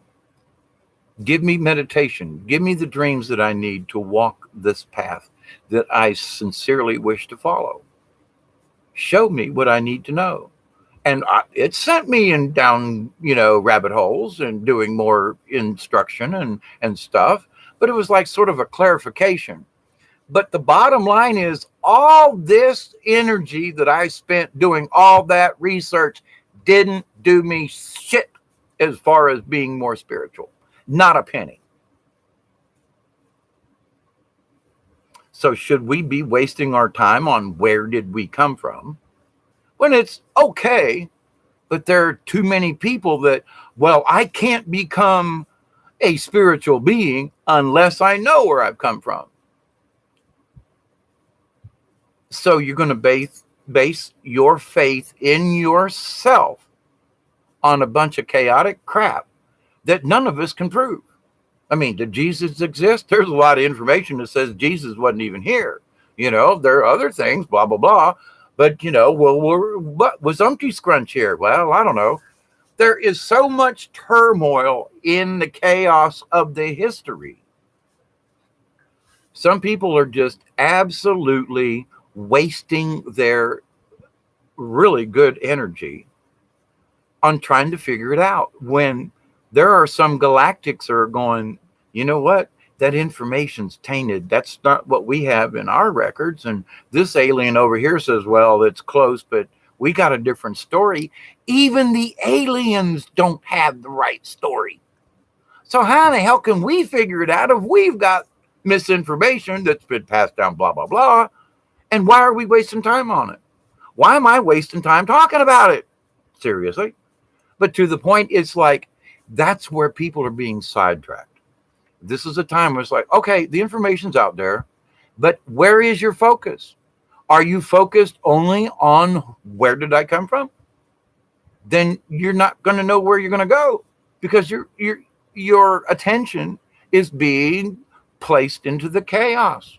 Speaker 1: Give me meditation. Give me the dreams that I need to walk this path that I sincerely wish to follow. Show me what I need to know. And it sent me in down, rabbit holes and doing more instruction and stuff. But it was like sort of a clarification. But the bottom line is all this energy that I spent doing all that research didn't do me shit as far as being more spiritual. Not a penny. So should we be wasting our time on where did we come from? When it's okay, but there are too many people that, well, I can't become a spiritual being unless I know where I've come from. So you're going to base your faith in yourself on a bunch of chaotic crap that none of us can prove. I mean, did Jesus exist? There's a lot of information that says Jesus wasn't even here. There are other things, blah, blah, blah. But, what was Umpty Scrunch here? Well, I don't know. There is so much turmoil in the chaos of the history. Some people are just absolutely wasting their really good energy on trying to figure it out, when there are some galactics that are going, you know what? That information's tainted. That's not what we have in our records. And this alien over here says, well, it's close, but we got a different story. Even the aliens don't have the right story. So how the hell can we figure it out if we've got misinformation that's been passed down, blah, blah, blah? And why are we wasting time on it? Why am I wasting time talking about it? Seriously. But to the point, it's like, that's where people are being sidetracked. This is a time where it's like, okay, the information's out there, but where is your focus? Are you focused only on where did I come from? Then you're not going to know where you're going to go, because your attention is being placed into the chaos.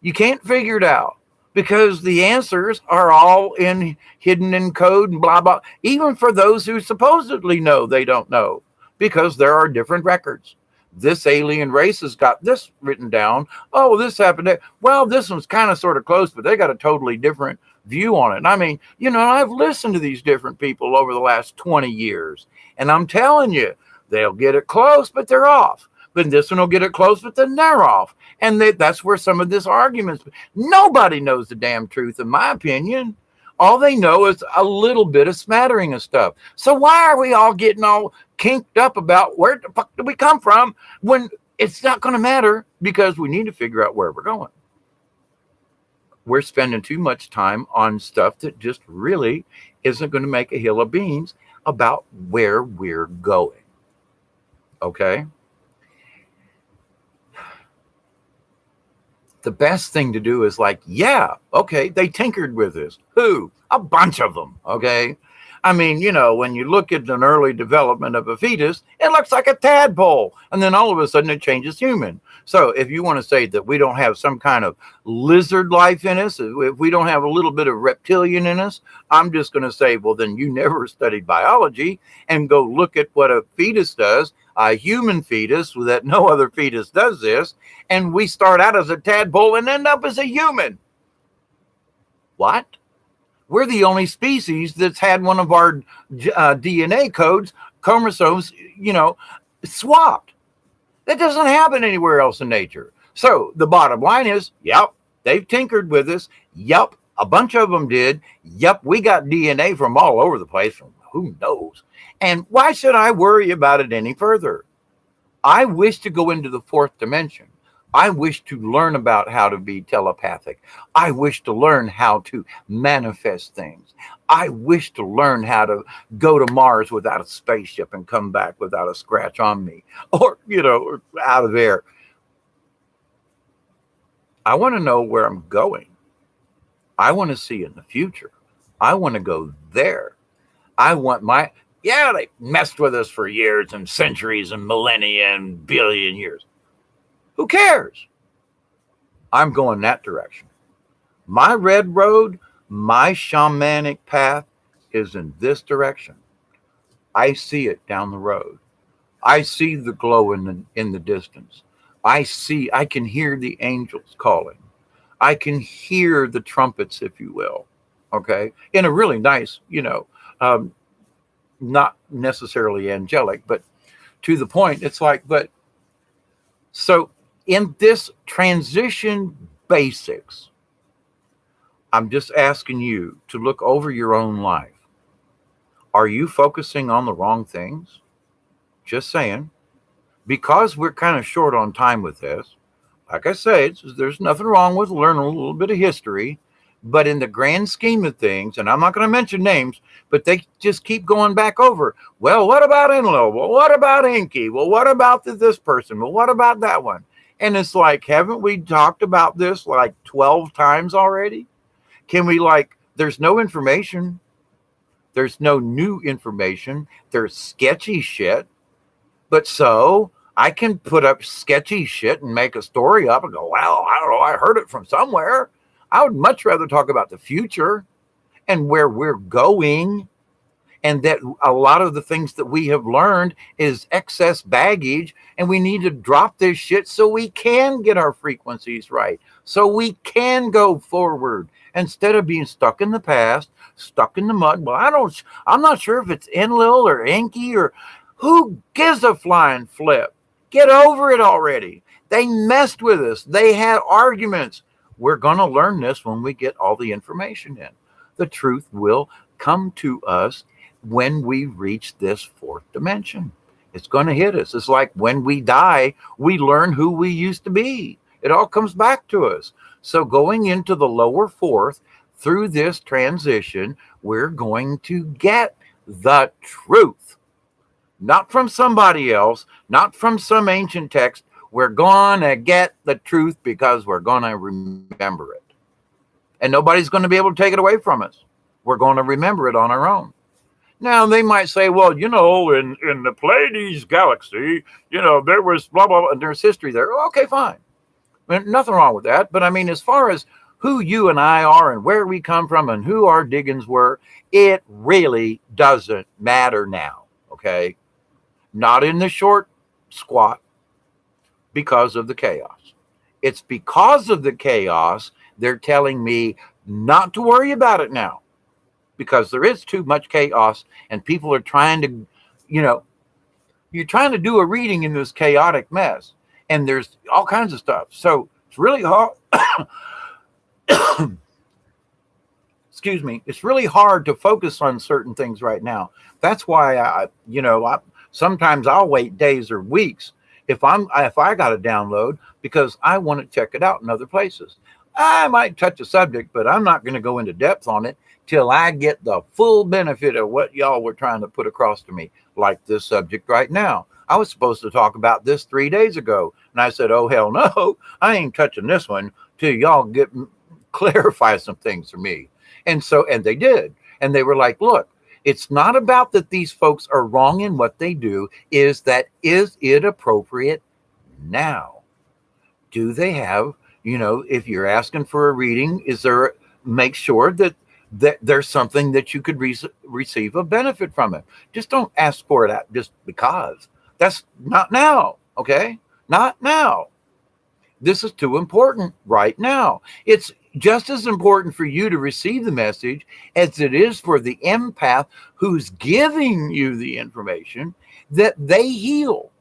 Speaker 1: You can't figure it out because the answers are all hidden in code and blah, blah. Even for those who supposedly know, they don't know, because there are different records. This alien race has got this written down. Oh, this happened. Well, this one's kind of sort of close, but they got a totally different view on it. And I mean, I've listened to these different people over the last 20 years, and I'm telling you, they'll get it close, but they're off. But this one will get it close, but then they're off. And that's where some of this arguments. Nobody knows the damn truth, in my opinion. All they know is a little bit of smattering of stuff. So why are we all getting all kinked up about where the fuck did we come from, when it's not going to matter, because we need to figure out where we're going. We're spending too much time on stuff that just really isn't going to make a hill of beans about where we're going. Okay? The best thing to do is like, yeah, okay, they tinkered with this. Who? A bunch of them, okay? I mean, when you look at an early development of a fetus, it looks like a tadpole. And then all of a sudden it changes human. So if you want to say that we don't have some kind of lizard life in us, if we don't have a little bit of reptilian in us, I'm just going to say, well, then you never studied biology, and go look at what a fetus does, a human fetus, that no other fetus does this. And we start out as a tadpole and end up as a human. What? We're the only species that's had one of our DNA codes, chromosomes, swapped. That doesn't happen anywhere else in nature. So the bottom line is, yep, they've tinkered with us. Yep, a bunch of them did. Yep, we got DNA from all over the place. From who knows? And why should I worry about it any further? I wish to go into the fourth dimension. I wish to learn about how to be telepathic. I wish to learn how to manifest things. I wish to learn how to go to Mars without a spaceship and come back without a scratch on me, or, out of there. I want to know where I'm going. I want to see in the future. I want to go there. I want they messed with us for years and centuries and millennia and billion years. Who cares? I'm going that direction. My red road, my shamanic path is in this direction. I see it down the road. I see the glow in the distance. I can hear the angels calling. I can hear the trumpets, if you will. Okay. In a really nice, um, not necessarily angelic, but to the point. It's like, but so in this transition basics, I'm just asking you to look over your own life. Are you focusing on the wrong things? Just saying. Because we're kind of short on time with this, like I say, there's nothing wrong with learning a little bit of history. But in the grand scheme of things, and I'm not going to mention names, but they just keep going back over. Well, what about Enlil? Well, what about Enki? Well, what about this person? Well, what about that one? And it's like, haven't we talked about this like 12 times already? Can we there's no information. There's no new information. There's sketchy shit. But so I can put up sketchy shit and make a story up and go, well, I don't know, I heard it from somewhere. I would much rather talk about the future and where we're going, and that a lot of the things that we have learned is excess baggage, and we need to drop this shit so we can get our frequencies right, so we can go forward instead of being stuck in the past, stuck in the mud. Well, I'm not sure if it's Enlil or Enki or who gives a flying flip. Get over it already. They messed with us. They had arguments. We're going to learn this when we get all the information in. The truth will come to us when we reach this fourth dimension. It's going to hit us. It's like when we die, we learn who we used to be. It all comes back to us. So going into the lower fourth, through this transition, we're going to get the truth. Not from somebody else, not from some ancient text. We're going to get the truth because we're going to remember it. And nobody's going to be able to take it away from us. We're going to remember it on our own. Now, they might say, well, in the Pleiades galaxy, there was blah, blah, blah, and there's history there. Okay, fine. I mean, nothing wrong with that. But I mean, as far as who you and I are and where we come from and who our diggings were, it really doesn't matter now. Okay? Not in the short squat, because of the chaos. It's because of the chaos they're telling me not to worry about it now, because there is too much chaos and people are trying to, you're trying to do a reading in this chaotic mess and there's all kinds of stuff. So it's really hard. Excuse me. It's really hard to focus on certain things right now. That's why sometimes I'll wait days or weeks if I got to download, because I want to check it out in other places. I might touch a subject, but I'm not going to go into depth on it till I get the full benefit of what y'all were trying to put across to me, like this subject right now. I was supposed to talk about this 3 days ago, and I said, oh, hell no, I ain't touching this one till y'all clarify some things for me. And they did. And they were like, look, it's not about that these folks are wrong in what they do. Is it appropriate now? Do they have, if you're asking for a reading, make sure that there's something that you could receive a benefit from it. Just don't ask for it just because. That's not now, okay? Not now. This is too important right now. It's just as important for you to receive the message as it is for the empath who's giving you the information that they heal.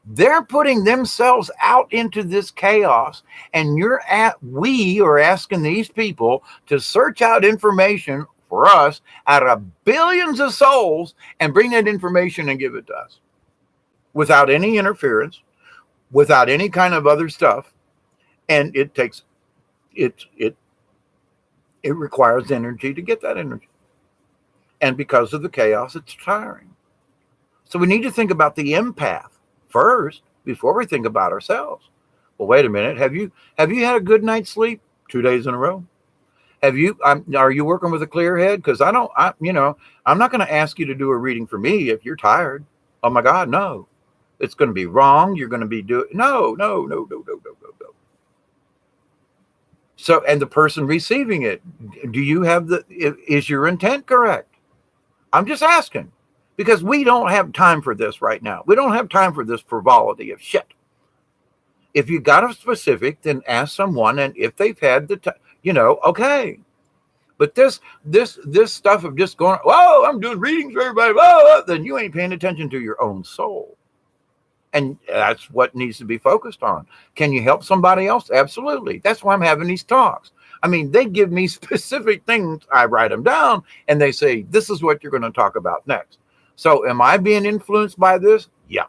Speaker 1: They're putting themselves out into this chaos, and we are asking these people to search out information for us out of billions of souls and bring that information and give it to us without any interference, without any kind of other stuff. And it requires energy to get that energy. And because of the chaos, it's tiring. So we need to think about the empath first before we think about ourselves. Well, wait a minute. Have you had a good night's sleep 2 days in a row? Are you working with a clear head? Because I'm not going to ask you to do a reading for me if you're tired. Oh my God, no. It's going to be wrong. You're going to be no. So, and the person receiving it, do you have is your intent correct? I'm just asking, because we don't have time for this right now. We don't have time for this frivolity of shit. If you got a specific, then ask someone, and if they've had the time, okay. But this stuff of just going, whoa, I'm doing readings for everybody, whoa, then you ain't paying attention to your own soul. And that's what needs to be focused on. Can you help somebody else? Absolutely. That's why I'm having these talks. I mean, they give me specific things. I write them down and they say, this is what you're going to talk about next. So am I being influenced by this? Yeah.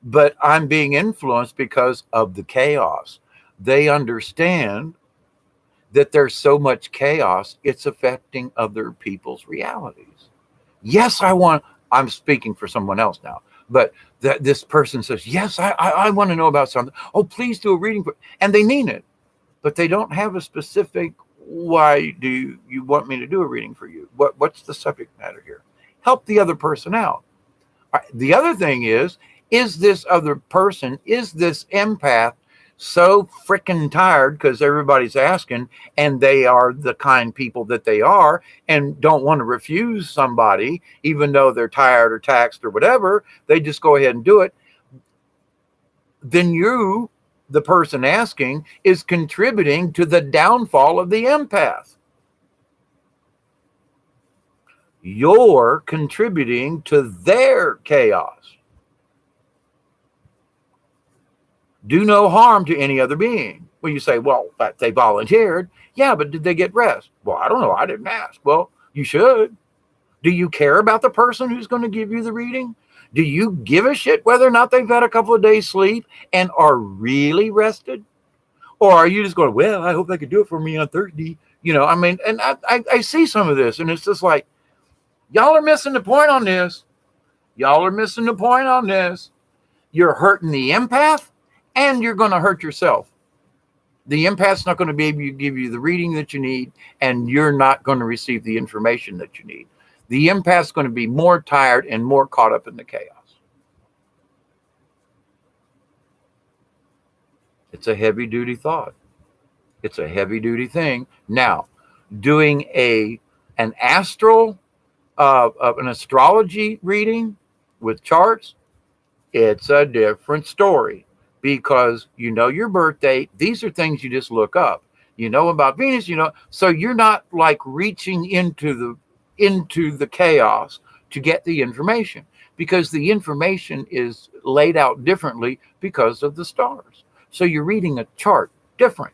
Speaker 1: But I'm being influenced because of the chaos. They understand that there's so much chaos, it's affecting other people's realities. Yes, I'm speaking for someone else now, but that this person says, yes, I want to know about something. Oh, please do a reading. And they mean it, but they don't have a specific, why do you want me to do a reading for you? What's the subject matter here? Help the other person out. The other thing is this other person, is this empath so freaking tired because everybody's asking, and they are the kind people that they are and don't want to refuse somebody, even though they're tired or taxed or whatever, they just go ahead and do it. Then you, the person asking, is contributing to the downfall of the empath. You're contributing to their chaos. Do no harm to any other being. Well, you say, well, but they volunteered. Yeah, but did they get rest? Well, I don't know. I didn't ask. Well, you should. Do you care about the person who's going to give you the reading? Do you give a shit whether or not they've had a couple of days sleep and are really rested? Or are you just going, well, I hope they could do it for me on Thursday? I mean, and I see some of this, and it's just like, y'all are missing the point on this. Y'all are missing the point on this. You're hurting the empath, and you're going to hurt yourself. The empath's not going to be able to give you the reading that you need, and you're not going to receive the information that you need. The empath's going to be more tired and more caught up in the chaos. It's a heavy-duty thought. It's a heavy-duty thing. Now, doing an astrology reading with charts, it's a different story. Because you know your birth date. These are things you just look up. You know about Venus, so you're not like reaching into the chaos to get the information, because the information is laid out differently because of the stars. So you're reading a chart different.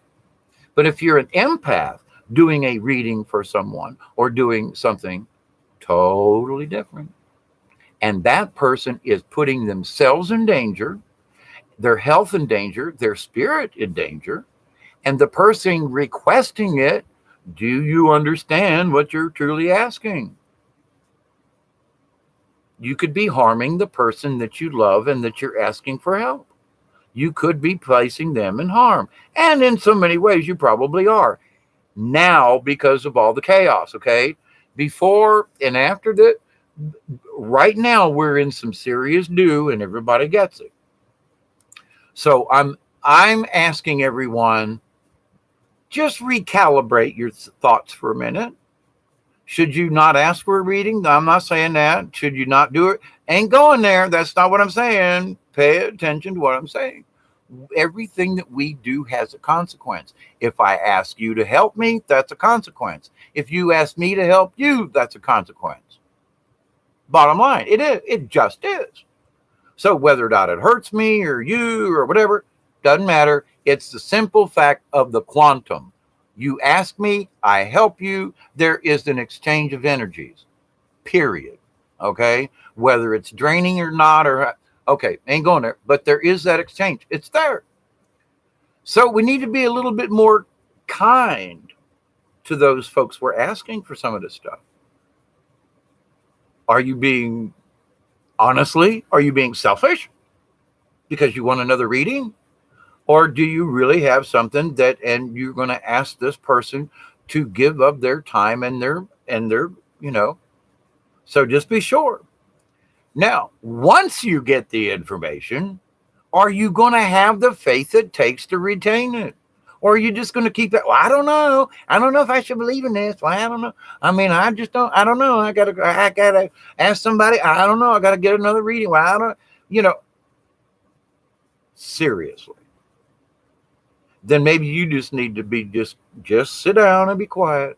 Speaker 1: But if you're an empath doing a reading for someone or doing something totally different, and that person is putting themselves in danger, their health in danger, their spirit in danger, and the person requesting it, do you understand what you're truly asking? You could be harming the person that you love and that you're asking for help. You could be placing them in harm. And in so many ways, you probably are. Now, because of all the chaos, okay? Before and after that, right now, we're in some serious dew, and everybody gets it. So I'm asking everyone, just recalibrate your thoughts for a minute. Should you not ask for a reading? I'm not saying that. Should you not do it? Ain't going there. That's not what I'm saying. Pay attention to what I'm saying. Everything that we do has a consequence. If I ask you to help me, that's a consequence. If you ask me to help you, that's a consequence. Bottom line, it is. It just is. So whether or not it hurts me or you or whatever, doesn't matter. It's the simple fact of the quantum. You ask me, I help you. There is an exchange of energies, period. Okay? Whether it's draining or not, okay, ain't going there. But there is that exchange. It's there. So we need to be a little bit more kind to those folks we're asking for some of this stuff. Are you being... Honestly, are you being selfish because you want another reading? Or do you really have something and you're going to ask this person to give up their time and their, so just be sure. Now, once you get the information, are you going to have the faith it takes to retain it? Or are you just going to keep it? Well, I don't know. I don't know if I should believe in this. Well, I don't know. I mean, I don't know. I gotta ask somebody. I don't know. I gotta get another reading. Well, I don't, seriously. then maybe you just need to be just sit down and be quiet,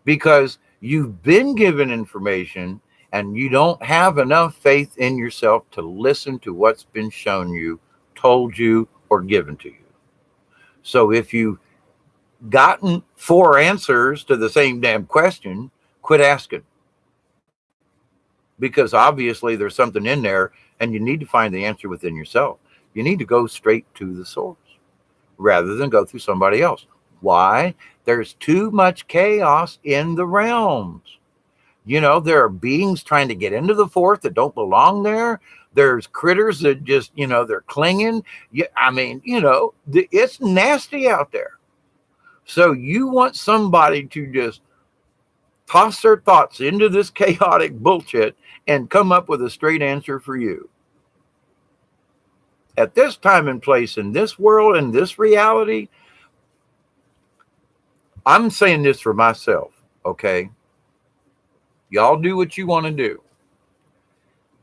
Speaker 1: because you've been given information and you don't have enough faith in yourself to listen to what's been shown you, told you, or given to you. So if you've gotten 4 answers to the same damn question, quit asking, because obviously there's something in there and you need to find the answer within yourself. You need to go straight to the source rather than go through somebody else. Why? There's too much chaos in the realms. There are beings trying to get into the fourth that don't belong there. There's critters that just, they're clinging. It's nasty out there. So you want somebody to just toss their thoughts into this chaotic bullshit and come up with a straight answer for you. At this time and place, in this world, in this reality, I'm saying this for myself, okay? Y'all do what you want to do.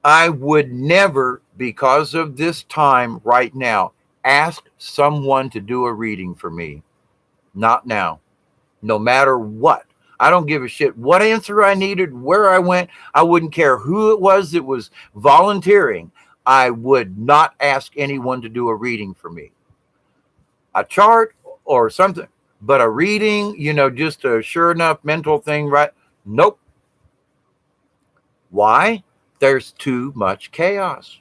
Speaker 1: I would never, because of this time right now, ask someone to do a reading for me. Not now. No matter what. I don't give a shit what answer I needed, where I went. I wouldn't care who it was that was volunteering. I would not ask anyone to do a reading for me. A chart or something, but a reading, just a sure enough mental thing, right? Nope. Why? There's too much chaos.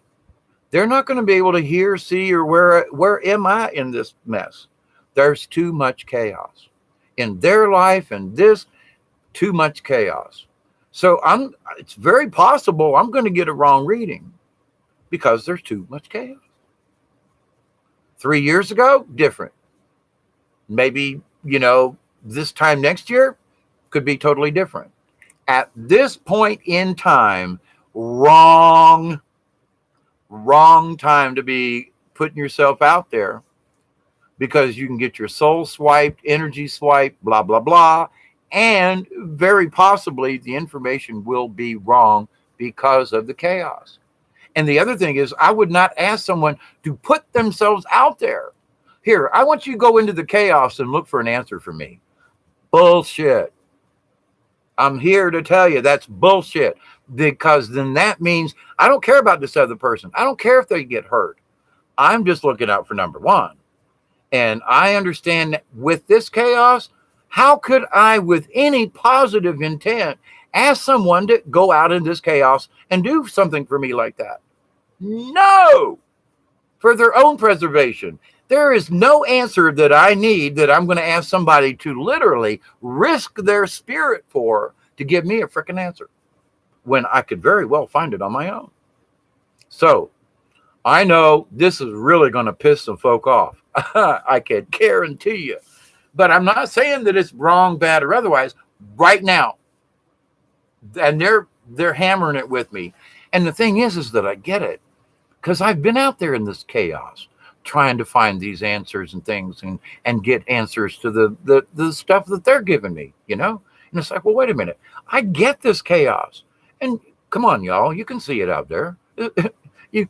Speaker 1: They're not going to be able to hear, see, or where am I in this mess? There's too much chaos in their life, and this too much chaos. So it's very possible I'm going to get a wrong reading because there's too much chaos. 3 years ago, different. Maybe, this time next year could be totally different. At this point in time, wrong time to be putting yourself out there, because you can get your soul swiped, energy swiped, blah, blah, blah. And very possibly the information will be wrong because of the chaos. And the other thing is, I would not ask someone to put themselves out there. Here, I want you to go into the chaos and look for an answer for me. Bullshit. I'm here to tell you that's bullshit, because then that means I don't care about this other person. I don't care if they get hurt. I'm just looking out for number one. And I understand that with this chaos, how could I, with any positive intent, ask someone to go out in this chaos and do something for me like that? No! For their own preservation. There is no answer that I need that I'm going to ask somebody to literally risk their spirit for to give me a freaking answer, when I could very well find it on my own. So I know this is really going to piss some folk off. I can guarantee you. But I'm not saying that it's wrong, bad, or otherwise. Right now, and they're hammering it with me. And the thing is that I get it, because I've been out there in this chaos trying to find these answers and things, and get answers to the stuff that they're giving me, And it's like, well, wait a minute. I get this chaos. And come on, y'all, you can see it out there. You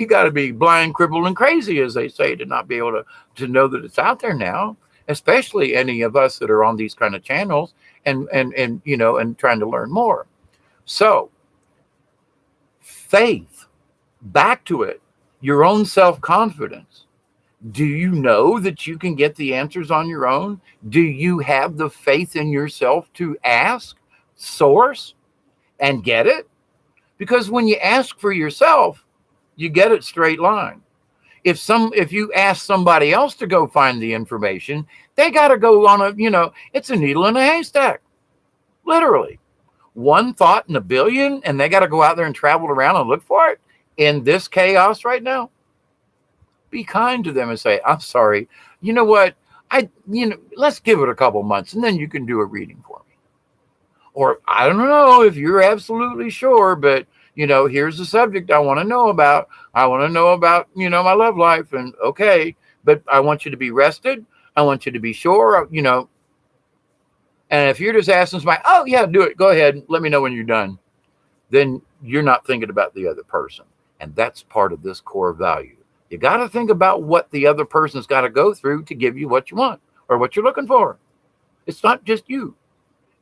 Speaker 1: got to be blind, crippled, and crazy, as they say, to not be able to know that it's out there now, especially any of us that are on these kind of channels and trying to learn more. So faith, back to it, your own self-confidence. Do you know that you can get the answers on your own? Do you have the faith in yourself to ask, source, and get it? Because when you ask for yourself, you get it straight line. If you ask somebody else to go find the information, they got to go on it's a needle in a haystack. Literally. One thought in a billion, and they got to go out there and travel around and look for it in this chaos right now. Be kind to them and say, I'm sorry. You know what? Let's give it a couple months, and then you can do a reading for me. Or I don't know if you're absolutely sure, but here's the subject I want to know about. I want to know about, my love life. And okay, but I want you to be rested. I want you to be sure, And if you're just asking somebody, oh yeah, do it. Go ahead. Let me know when you're done. Then you're not thinking about the other person. And that's part of this core value. You got to think about what the other person's got to go through to give you what you want or what you're looking for. It's not just you.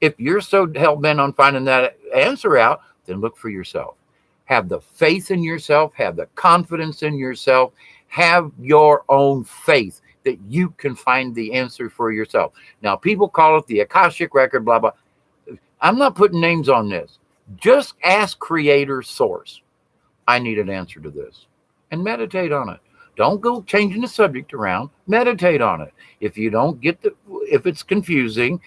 Speaker 1: If you're so hell-bent on finding that answer out, then look for yourself. Have the faith in yourself, have the confidence in yourself, have your own faith that you can find the answer for yourself. Now, people call it the Akashic record, blah, blah. I'm not putting names on this. Just ask Creator Source. I need an answer to this. And meditate on it. Don't go changing the subject around. Meditate on it. If you don't get if it's confusing,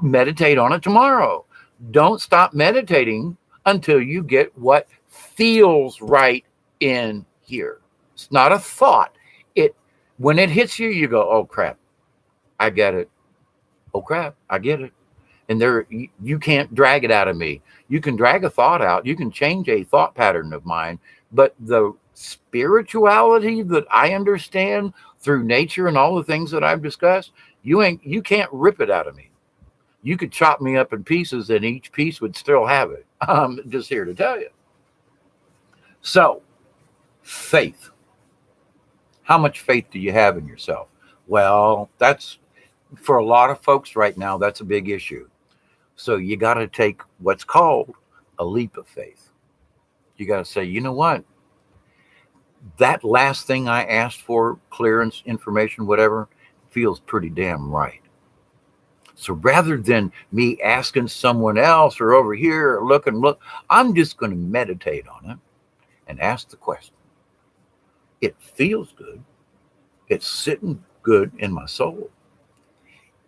Speaker 1: meditate on it tomorrow. Don't stop meditating until you get what feels right in here. It's not a thought. When it hits you, you go, oh crap, I get it. Oh crap, I get it. And you can't drag it out of me. You can drag a thought out. You can change a thought pattern of mine. But the spirituality that I understand through nature and all the things that I've discussed, you can't rip it out of me. You could chop me up in pieces and each piece would still have it. I'm just here to tell you. So, faith. How much faith do you have in yourself? Well, that's, for a lot of folks right now, that's a big issue. So you got to take what's called a leap of faith. You got to say, you know what? That last thing I asked for, clearance, information, whatever, feels pretty damn right. So rather than me asking someone else or over here or look, I'm just going to meditate on it and ask the question. It feels good. It's sitting good in my soul.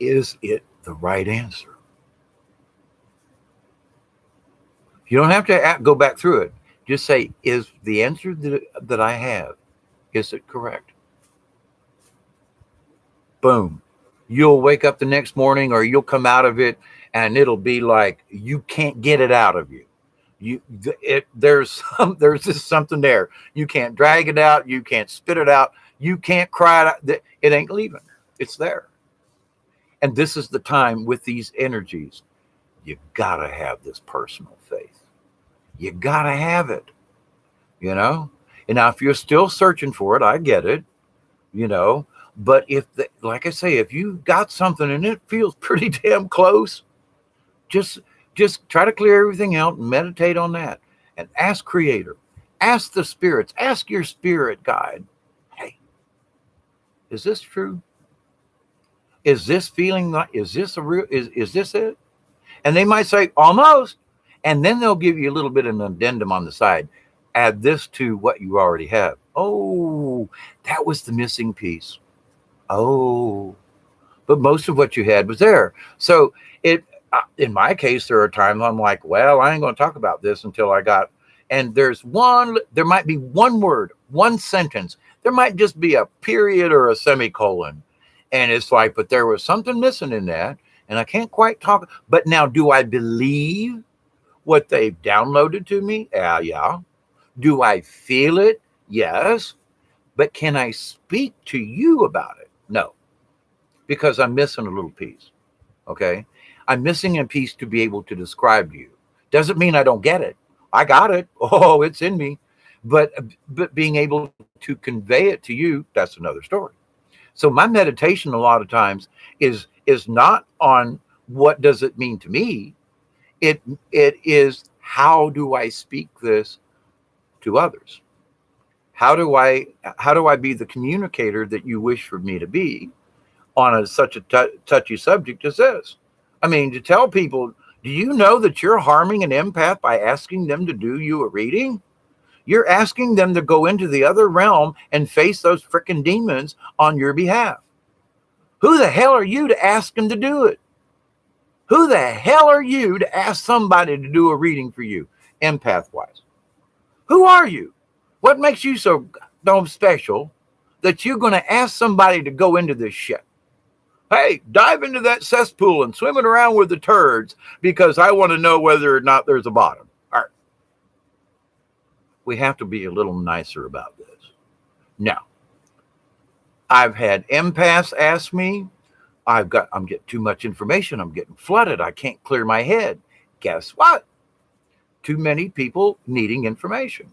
Speaker 1: Is it the right answer? You don't have to go back through it. Just say, is the answer that I have, is it correct? Boom. You'll wake up the next morning or you'll come out of it and it'll be like you can't get it out of you. There's just something there. You can't drag it out. You can't spit it out. You can't cry it out. It ain't leaving. It's there. And this is the time with these energies. You gotta have this personal faith. You gotta have it. And now if you're still searching for it, I get it. But like I say, if you got something and it feels pretty damn close, just try to clear everything out and meditate on that and ask Creator, ask the spirits, ask your spirit guide. Hey, is this true? Is this feeling like, is this it? And they might say almost, and then they'll give you a little bit of an addendum on the side. Add this to what you already have. Oh, that was the missing piece. Oh, but most of what you had was there. So in my case, there are times I'm like, well, I ain't going to talk about this until and there might be one word, one sentence. There might just be a period or a semicolon. And it's like, but there was something missing in that. And I can't quite talk. But now, do I believe what they've downloaded to me? Yeah. Do I feel it? Yes. But can I speak to you about it? No. Because I'm missing a little piece. Okay? I'm missing a piece to be able to describe to you. Doesn't mean I don't get it. I got it. Oh, it's in me. But being able to convey it to you, that's another story. So my meditation a lot of times is not on what does it mean to me. It is, how do I speak this to others? How do I be the communicator that you wish for me to be on such a touchy subject as this? I mean, to tell people, do you know that you're harming an empath by asking them to do you a reading? You're asking them to go into the other realm and face those freaking demons on your behalf. Who the hell are you to ask them to do it? Who the hell are you to ask somebody to do a reading for you, empath-wise? Who are you? What makes you so damn special that you're going to ask somebody to go into this shit? Hey, dive into that cesspool and swim it around with the turds because I want to know whether or not there's a bottom. All right. We have to be a little nicer about this. Now, I've had empaths ask me, I'm getting too much information. I'm getting flooded. I can't clear my head. Guess what? Too many people needing information.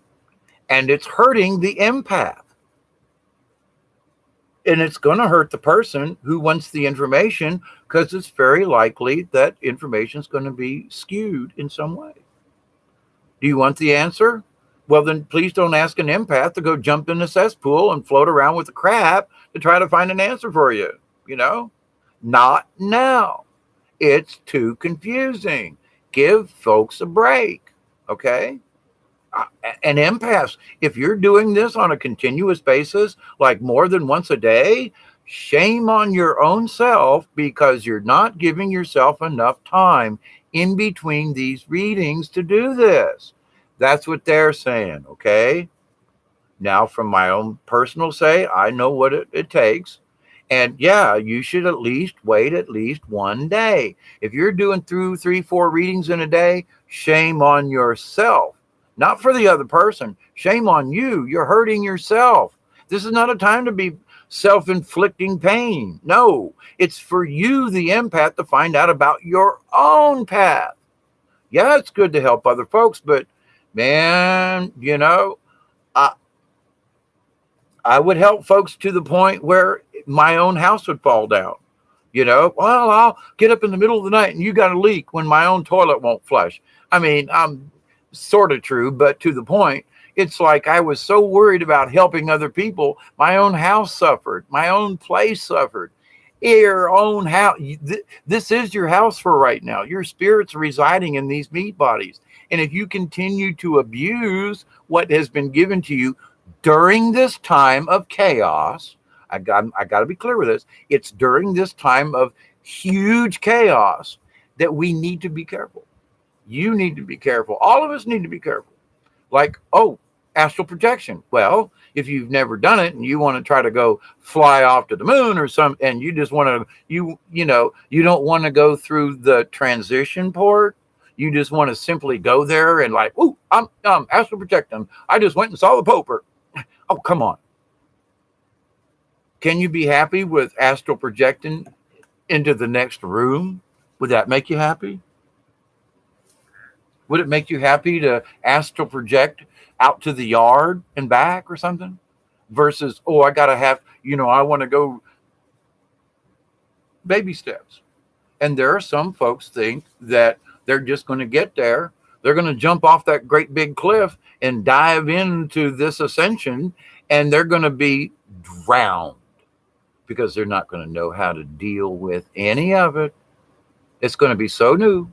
Speaker 1: and it's hurting the empath. And it's going to hurt the person who wants the information, because it's very likely that information is going to be skewed in some way. Do you want the answer? Well, then please don't ask an empath to go jump in the cesspool and float around with the crap to try to find an answer for you. Not now. It's too confusing. Give folks a break. Okay? And empaths, if you're doing this on a continuous basis, like more than once a day, shame on your own self, because you're not giving yourself enough time in between these readings to do this. That's what they're saying, okay? Now, from my own personal say, I know what it takes. And yeah, you should at least wait at least one day. If you're doing through 3-4 readings in a day, shame on yourself. Not for the other person. Shame on you. You're hurting yourself. This is not a time to be self-inflicting pain. No, it's for you, the empath, to find out about your own path. Yeah, it's good to help other folks, but man, I would help folks to the point where my own house would fall down. Well, I'll get up in the middle of the night and you got a leak when my own toilet won't flush. I mean, I'm sort of true, but to the point. It's like I was so worried about helping other people. My own house suffered. My own place suffered. Your own house. This is your house for right now. Your spirit's residing in these meat bodies. And if you continue to abuse what has been given to you during this time of chaos, I got to be clear with this. It's during this time of huge chaos that we need to be careful. You need to be careful. All of us need to be careful. Like, astral projection. Well, if you've never done it and you want to try to go fly off to the moon or something, and you just want to, you don't want to go through the transition port. You just want to simply go there and like, I'm astral projecting. I just went and saw the Pope. Oh, come on. Can you be happy with astral projecting into the next room? Would that make you happy? Would it make you happy to astral project out to the yard and back or something? Versus, I got to have, I want to go baby steps. And there are some folks think that they're just going to get there. They're going to jump off that great big cliff and dive into this ascension, and they're going to be drowned because they're not going to know how to deal with any of it. It's going to be so new.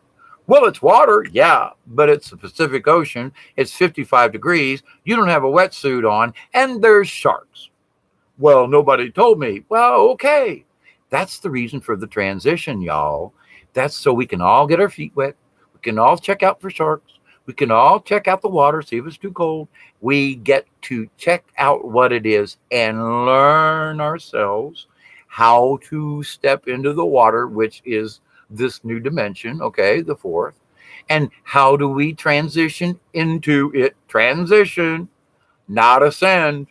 Speaker 1: Well, it's water, yeah, but it's the Pacific Ocean. It's 55 degrees. You don't have a wetsuit on, and there's sharks. Well, nobody told me. Well, okay. That's the reason for the transition, y'all. That's so we can all get our feet wet. We can all check out for sharks. We can all check out the water, see if it's too cold. We get to check out what it is and learn ourselves how to step into the water, which is this new dimension, okay, the fourth. And how do we transition into it? Transition, not ascend.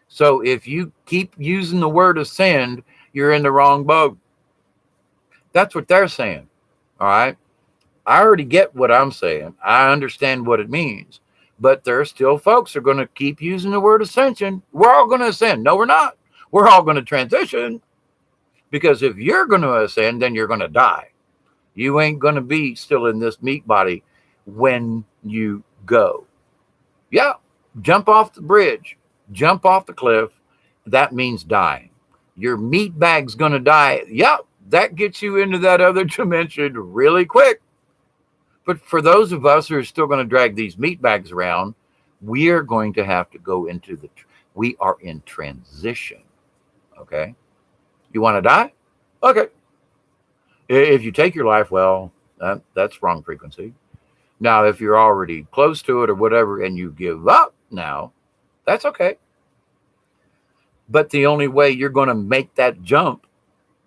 Speaker 1: So if you keep using the word ascend, you're in the wrong boat. That's what they're saying. All right. I already get what I'm saying. I understand what it means. But there are still folks who are going to keep using the word ascension. We're all going to ascend. No, we're not. We're all going to transition. Because if you're going to ascend, then you're going to die. You ain't going to be still in this meat body when you go. Yeah, jump off the bridge, jump off the cliff. That means dying. Your meat bag's going to die. Yeah, that gets you into that other dimension really quick. But for those of us who are still going to drag these meat bags around, we are going to have to go into we are in transition. Okay. You want to die? Okay. If you take your life, well, that's wrong frequency. Now, if you're already close to it or whatever and you give up now, that's okay. But the only way you're going to make that jump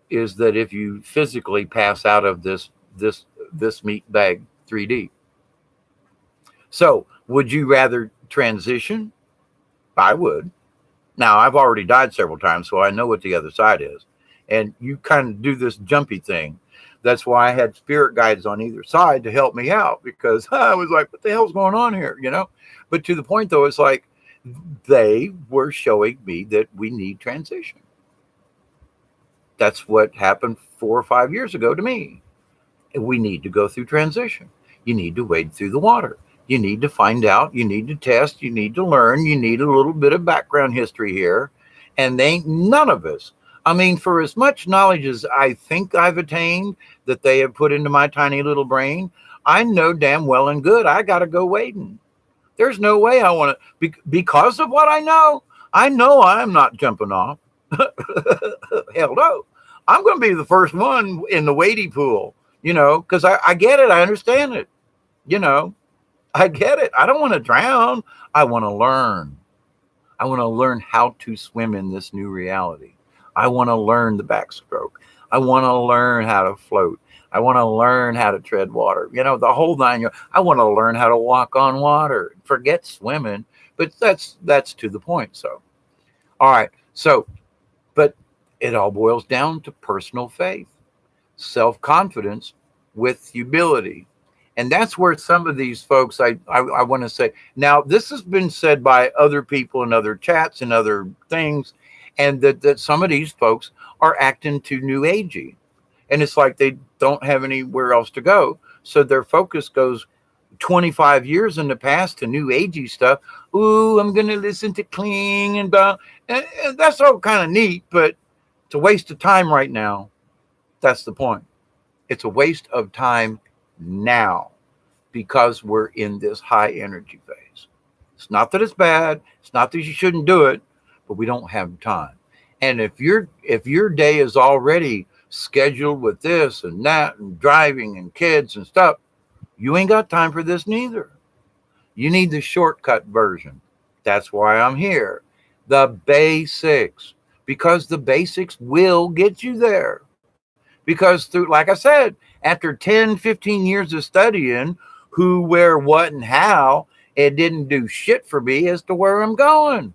Speaker 1: is that if you physically pass out of this meat bag 3D. So, would you rather transition? I would. Now, I've already died several times, so I know what the other side is. And you kind of do this jumpy thing. That's why I had spirit guides on either side to help me out, because I was like, what the hell's going on here? But to the point though, it's like they were showing me that we need transition. That's what happened 4 or 5 years ago to me. We need to go through transition. You need to wade through the water. You need to find out. You need to test. You need to learn. You need a little bit of background history here. And they ain't none of us. I mean, for as much knowledge as I think I've attained that they have put into my tiny little brain, I know damn well and good I got to go wading. There's no way I want to, because of what I know I'm not jumping off. Hell no. I'm going to be the first one in the wading pool, because I get it. I understand it. I get it. I don't want to drown. I want to learn. I want to learn how to swim in this new reality. I want to learn the backstroke. I want to learn how to float. I want to learn how to tread water. The whole 9 yards. I want to learn how to walk on water. Forget swimming, but that's to the point. So, all right. So, but it all boils down to personal faith, self-confidence with humility. And that's where some of these folks, I want to say, now this has been said by other people in other chats and other things, and that some of these folks are acting too new agey. And it's like they don't have anywhere else to go. So their focus goes 25 years in the past to new agey stuff. Ooh, I'm going to listen to Kling and blah. And that's all kind of neat, but it's a waste of time right now. That's the point. It's a waste of time now because we're in this high energy phase. It's not that it's bad. It's not that you shouldn't do it, but we don't have time. And if your day is already scheduled with this and that and driving and kids and stuff, you ain't got time for this neither. You need the shortcut version. That's why I'm here. The basics, because the basics will get you there. Because through, like I said, after 10, 15 years of studying who, where, what, and how, it didn't do shit for me as to where I'm going.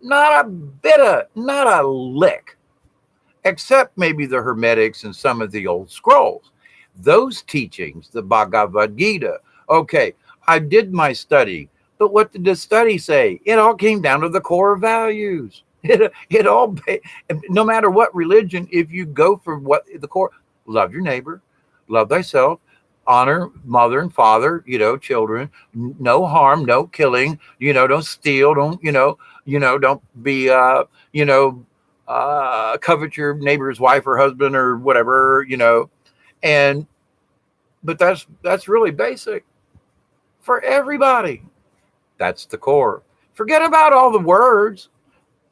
Speaker 1: Not a lick, except maybe the Hermetics and some of the old scrolls. Those teachings, the Bhagavad Gita. Okay, I did my study, but what did the study say? It all came down to the core values. It all, no matter what religion, if you go for what the core, love your neighbor, love thyself, honor mother and father, children, no harm, no killing, don't steal, don't, don't be, covet your neighbor's wife or husband or whatever, but that's really basic for everybody. That's the core. Forget about all the words.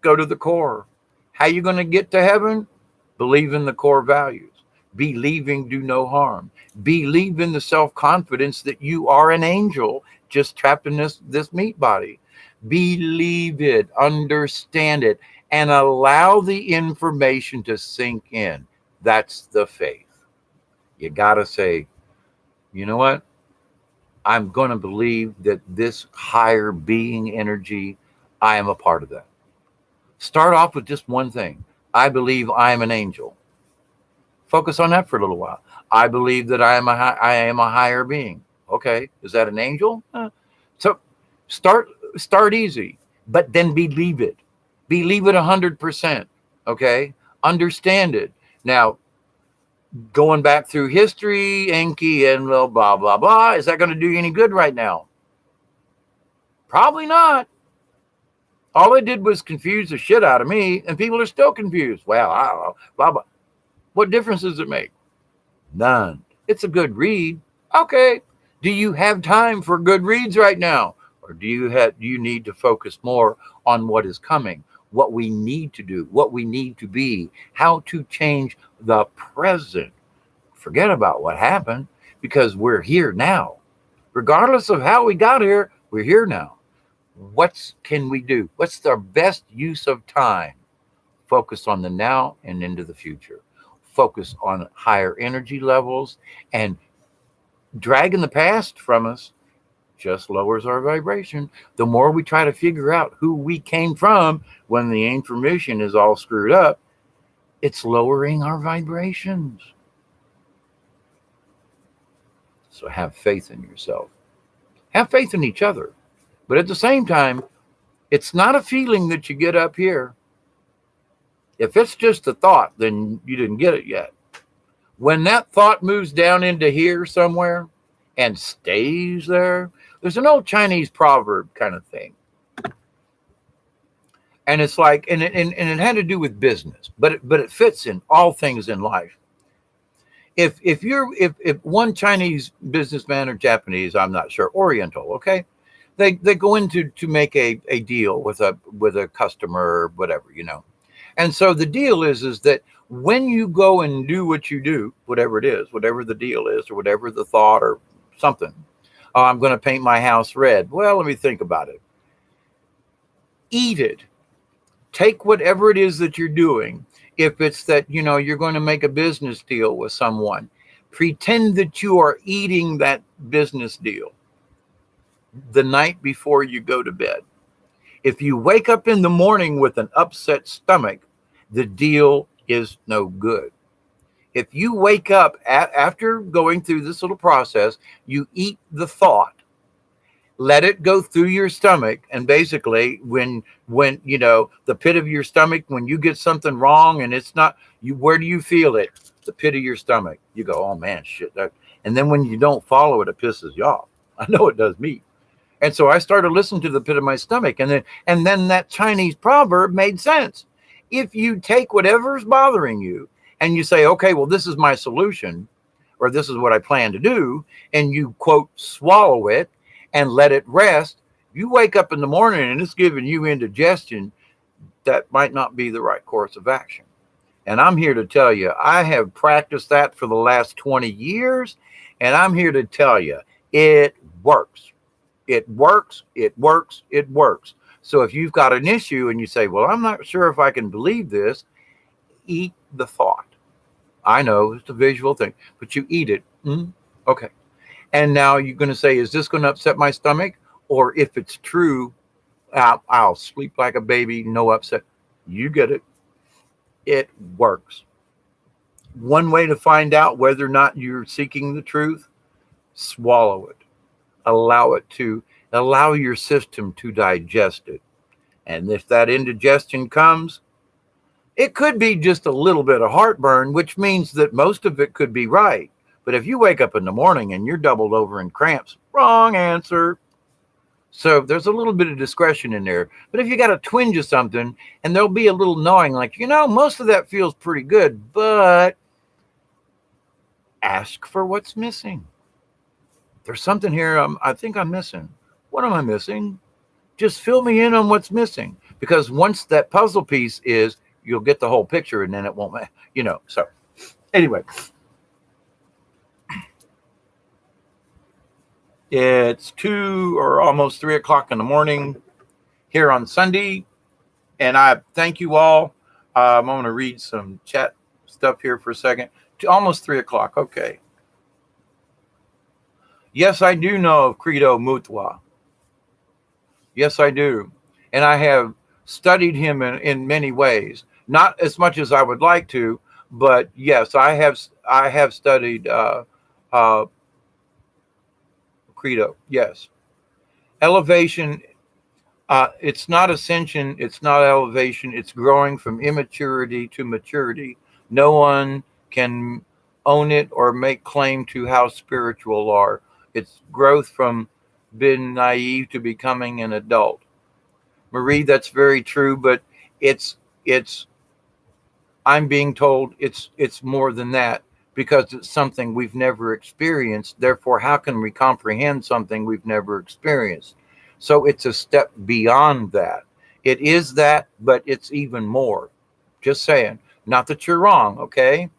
Speaker 1: Go to the core. How you going to get to heaven? Believe in the core values. Believing do no harm. Believe in the self-confidence that you are an angel just trapped in this meat body. Believe it, understand it, and allow the information to sink in. That's the faith. You got to say, you know what? I'm going to believe that this higher being energy, I am a part of that. Start off with just one thing. I believe I am an angel. Focus on that for a little while. I believe that I am a higher being. Okay, is that an angel? So start easy, but then believe it. Believe it 100%. Okay, understand it. Now, going back through history, Enki and blah blah blah, is that going to do you any good right now? Probably not. All it did was confuse the shit out of me, and people are still confused. Well, I don't know, blah, blah. What difference does it make? None. It's a good read. Okay. Do you have time for good reads right now? Or do you need to focus more on what is coming, what we need to do, what we need to be, how to change the present? Forget about what happened, because we're here now. Regardless of how we got here, we're here now. What can we do? What's the best use of time? Focus on the now and into the future. Focus on higher energy levels, and dragging the past from us just lowers our vibration. The more we try to figure out who we came from when the information is all screwed up, it's lowering our vibrations. So have faith in yourself. Have faith in each other. But at the same time, it's not a feeling that you get up here. If it's just a thought, then you didn't get it yet. When that thought moves down into here somewhere and stays there, there's an old Chinese proverb kind of thing. And it's like, and it had to do with business, but it fits in all things in life. If one Chinese businessman or Japanese, I'm not sure, Oriental, okay, they go into to make a deal with a customer or whatever, and so the deal is that when you go and do what you do, whatever it is, whatever the deal is, or whatever the thought or something, oh, I'm going to paint my house red. Well, let me think about it. Eat it. Take whatever it is that you're doing. If it's that, you're going to make a business deal with someone, pretend that you are eating that business deal the night before you go to bed. If you wake up in the morning with an upset stomach, the deal is no good. If you wake up after going through this little process, you eat the thought, let it go through your stomach. And basically when the pit of your stomach, when you get something wrong and it's not you, where do you feel it? The pit of your stomach. You go, oh man, shit. And then when you don't follow it, it pisses you off. I know it does me. And so I started listening to the pit of my stomach. And then that Chinese proverb made sense. If you take whatever's bothering you and you say, okay, well, this is my solution, or this is what I plan to do, and you, quote, swallow it and let it rest, you wake up in the morning and it's giving you indigestion, that might not be the right course of action. And I'm here to tell you, I have practiced that for the last 20 years, and I'm here to tell you, it works. It works, it works, it works. So if you've got an issue and you say, well, I'm not sure if I can believe this, eat the thought. I know it's a visual thing, but you eat it. Okay. And now you're going to say, is this going to upset my stomach? Or if it's true, I'll sleep like a baby, no upset. You get it. It works. One way to find out whether or not you're seeking the truth, swallow it. Allow your system to digest it. And if that indigestion comes, it could be just a little bit of heartburn, which means that most of it could be right. But if you wake up in the morning and you're doubled over in cramps, wrong answer. So there's a little bit of discretion in there. But if you got a twinge of something and there'll be a little gnawing, like, most of that feels pretty good, but ask for what's missing. There's something here I think I'm missing. What am I missing? Just fill me in on what's missing. Because once that puzzle piece is, you'll get the whole picture and then it won't, So anyway. It's 2 or almost 3 o'clock in the morning here on Sunday. And I thank you all. I'm going to read some chat stuff here for a second. Almost 3 o'clock. Okay. Yes, I do know of Credo Mutwa. Yes, I do. And I have studied him in many ways. Not as much as I would like to, but yes, I have studied Credo. Yes. Elevation, it's not ascension, it's not elevation, it's growing from immaturity to maturity. No one can own it or make claim to how spiritual are. It's growth from being naive to becoming an adult. Marie, that's very true, but it's I'm being told it's more than that, because it's something we've never experienced. Therefore, how can we comprehend something we've never experienced? So it's a step beyond that. It is that, but it's even more. Just saying. Not that you're wrong, okay?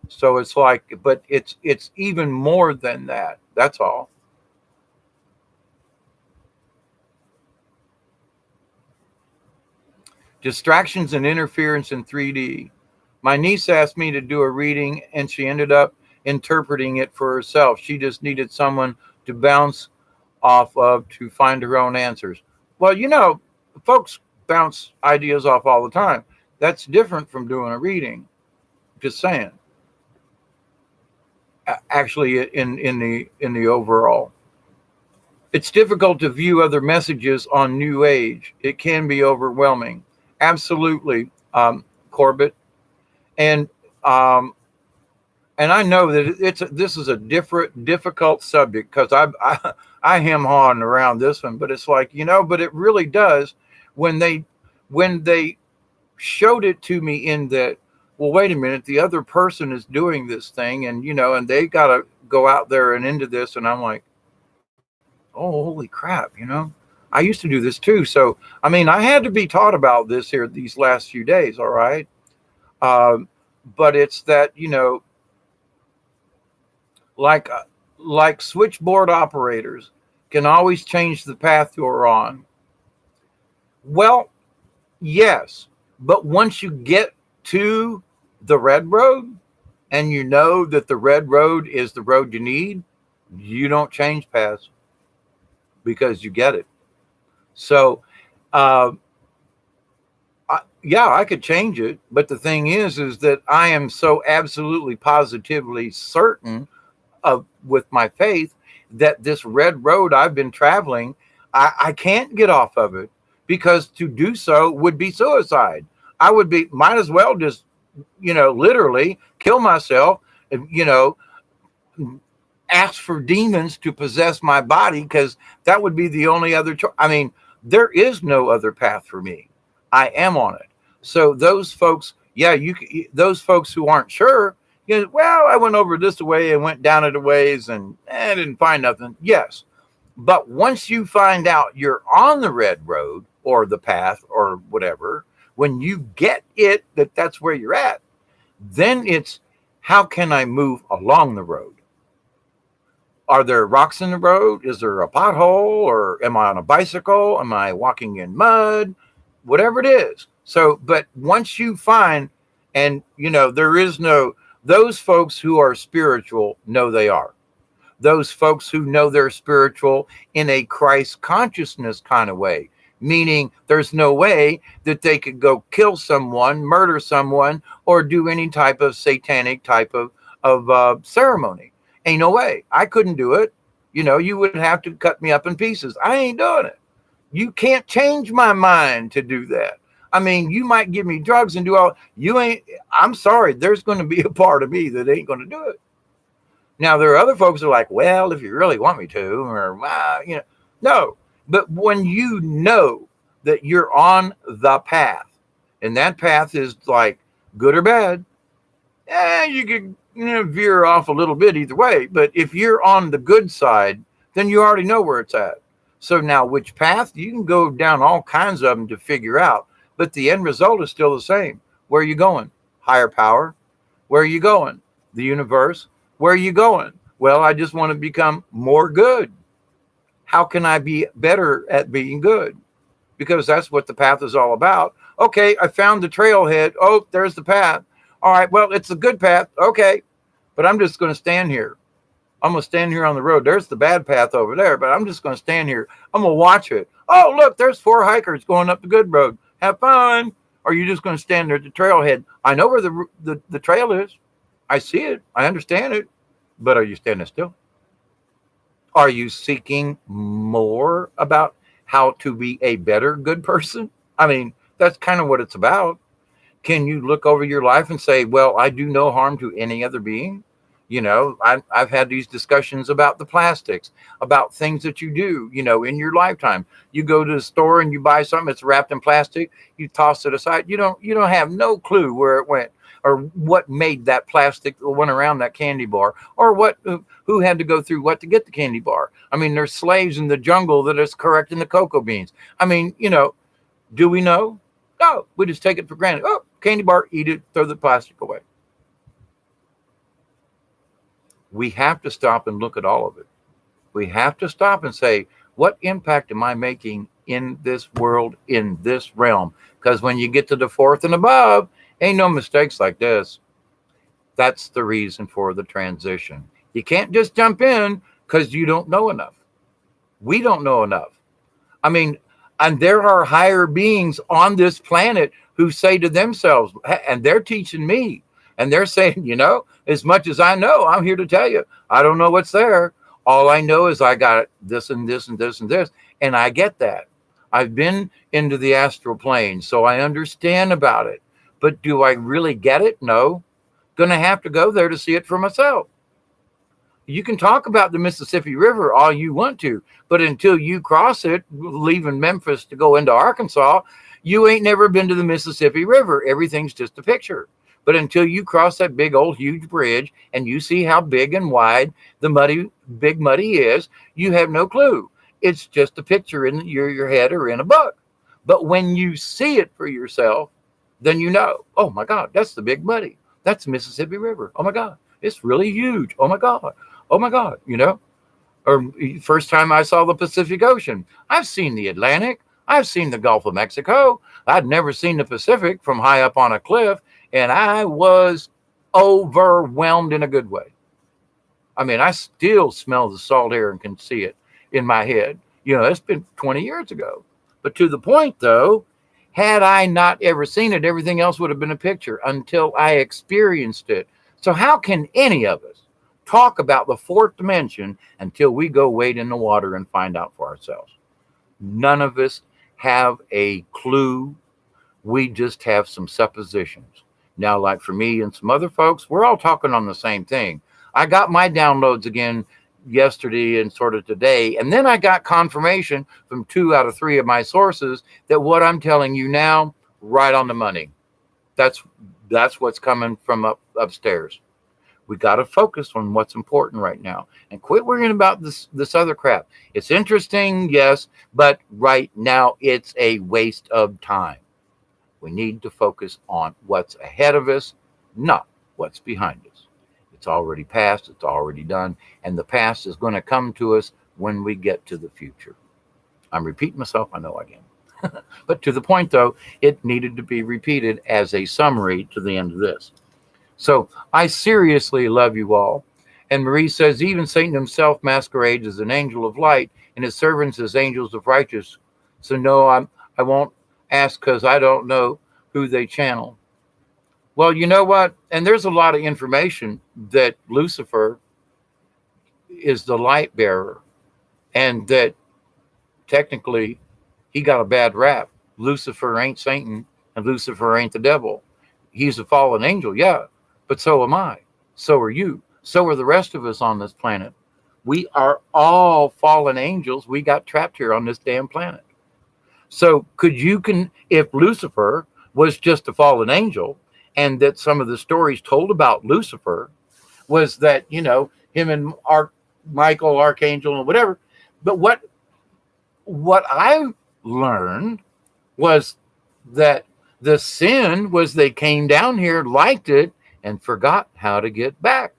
Speaker 1: So it's like, but it's even more than that. That's all. Distractions and interference in 3D. My niece asked me to do a reading and she ended up interpreting it for herself. She just needed someone to bounce off of to find her own answers. Well, folks bounce ideas off all the time. That's different from doing a reading. Just saying. actually in the overall. It's difficult to view other messages on New Age. It can be overwhelming. Absolutely, Corbett, and um, and I know that this is a difficult subject because I hem hawing around this one, but it's like, but it really does when they showed it to me in that, well, wait a minute, the other person is doing this thing, and and they got to go out there and into this, and I'm like, oh, holy crap, I used to do this too. So I mean, I had to be taught about this here these last few days. All right. um, but it's that, like like switchboard operators can always change the path you're on. Well, yes, but once you get to the red road and you know that the red road is the road you need, you don't change paths because you get it. So, uh, yeah, I could change it, but the thing is that I am so absolutely positively certain of with my faith that this red road I've been traveling, I can't get off of it because to do so would be suicide. I would be might as well just literally kill myself, you know, ask for demons to possess my body because that would be the only other choice. I mean, there is no other path for me. I am on it. So those folks, yeah, those folks who aren't sure, well, I went over this way and went down it a ways and didn't find nothing. Yes. But once you find out you're on the red road or the path or whatever, when you get it, that's where you're at, then it's how can I move along the road? Are there rocks in the road? Is there a pothole? Or am I on a bicycle? Am I walking in mud? Whatever it is. So, but once you find, and there is no, those folks who are spiritual know they are. Those folks who know they're spiritual in a Christ consciousness kind of way, meaning there's no way that they could go kill someone, murder someone, or do any type of satanic type of ceremony. Ain't no way. I couldn't do it. You would have to cut me up in pieces. I ain't doing it. You can't change my mind to do that. I mean, you might give me drugs and do all, I'm sorry, there's going to be a part of me that ain't going to do it. Now, there are other folks who are like, well, if you really want me to, or, well, no. But when you know that you're on the path, and that path is like good or bad, you could veer off a little bit either way. But if you're on the good side, then you already know where it's at. So now which path? You can go down all kinds of them to figure out. But the end result is still the same. Where are you going? Higher power. Where are you going? The universe. Where are you going? Well, I just want to become more good. How can I be better at being good? Because that's what the path is all about. Okay, I found the trailhead. Oh, there's the path. All right, well, it's a good path. Okay, but I'm just going to stand here. I'm going to stand here on the road. There's the bad path over there, but I'm just going to stand here. I'm going to watch it. Oh, look, there's 4 hikers going up the good road. Have fun. Or are you just going to stand there at the trailhead? I know where the trail is. I see it. I understand it. But are you standing still? Are you seeking more about how to be a better good person? I mean, that's kind of what it's about. Can you look over your life and say, well, I do no harm to any other being? I've had these discussions about the plastics, about things that you do, in your lifetime. You go to the store and you buy something that's wrapped in plastic, you toss it aside. You don't have no clue where it went or what made that plastic that went around that candy bar or who had to go through what to get the candy bar. I mean, there's slaves in the jungle that is correcting the cocoa beans. I mean, do we know? No, we just take it for granted. Oh, candy bar, eat it, throw the plastic away. We have to stop and look at all of it. We have to stop and say, what impact am I making in this world, in this realm? Because when you get to the 4th and above, ain't no mistakes like this. That's the reason for the transition. You can't just jump in because you don't know enough. We don't know enough. I mean, and there are higher beings on this planet who say to themselves, and they're teaching me, And they're saying, as much as I know, I'm here to tell you, I don't know what's there. All I know is I got this and this and this and this. And I get that. I've been into the astral plane, so I understand about it. But do I really get it? No. Going to have to go there to see it for myself. You can talk about the Mississippi River all you want to, but until you cross it, leaving Memphis to go into Arkansas, you ain't never been to the Mississippi River. Everything's just a picture. But until you cross that big old huge bridge and you see how big and wide the big muddy is, you have no clue. It's just a picture in your head or in a book. But when you see it for yourself, then you know, oh my God, that's the big muddy. That's the Mississippi River. Oh my God, it's really huge. Oh my God. Oh my God, or first time I saw the Pacific Ocean. I've seen the Atlantic. I've seen the Gulf of Mexico. I'd never seen the Pacific from high up on a cliff. And I was overwhelmed in a good way. I mean, I still smell the salt air and can see it in my head. It's been 20 years ago. But to the point, though, had I not ever seen it, everything else would have been a picture until I experienced it. So how can any of us talk about the fourth dimension until we go wade in the water and find out for ourselves? None of us have a clue. We just have some suppositions. Now, like for me and some other folks, we're all talking on the same thing. I got my downloads again yesterday and sort of today, and then I got confirmation from 2 out of 3 of my sources that what I'm telling you now, right on the money. That's what's coming from upstairs. We got to focus on what's important right now and quit worrying about this other crap. It's interesting, yes, but right now it's a waste of time. We need to focus on what's ahead of us, not what's behind us. It's already past, it's already done, and the past is going to come to us when we get to the future. I'm repeating myself, I know again. But to the point, though, it needed to be repeated as a summary to the end of this. So I seriously love you all. And Marie says, even Satan himself masquerades as an angel of light and his servants as angels of righteousness. So no, I won't ask because I don't know who they channel. Well, you know what? And there's a lot of information that Lucifer is the light bearer and that technically he got a bad rap. Lucifer ain't Satan and Lucifer ain't the devil. He's a fallen angel, yeah. But so am I. So are you. So are the rest of us on this planet. We are all fallen angels. We got trapped here on this damn planet. So if Lucifer was just a fallen angel, and that some of the stories told about Lucifer was that, him and Michael, Archangel, and whatever. But what I learned was that the sin was they came down here, liked it, and forgot how to get back.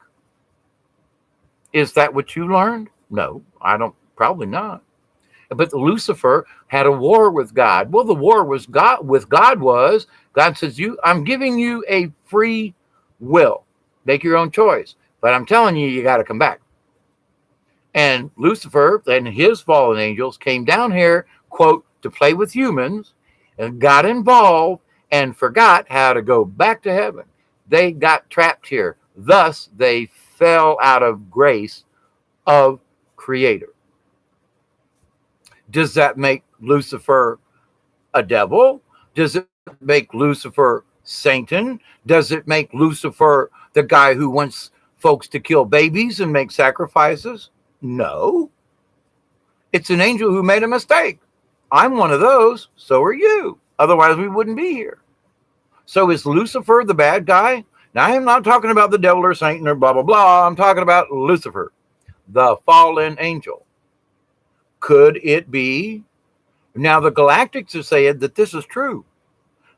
Speaker 1: Is that what you learned? No, I don't, probably not. But Lucifer had a war with God. Well, the war with God was, God says, I'm giving you a free will. Make your own choice. But I'm telling you, you got to come back. And Lucifer and his fallen angels came down here, quote, to play with humans, and got involved and forgot how to go back to heaven. They got trapped here. Thus, they fell out of grace of Creator. Does that make Lucifer a devil? Does it make Lucifer Satan? Does it make Lucifer the guy who wants folks to kill babies and make sacrifices? No. It's an angel who made a mistake. I'm one of those. So are you. Otherwise, we wouldn't be here. So is Lucifer the bad guy? Now, I'm not talking about the devil or Satan or blah, blah, blah. I'm talking about Lucifer, the fallen angel. Could it be? Now, the Galactics have said that this is true.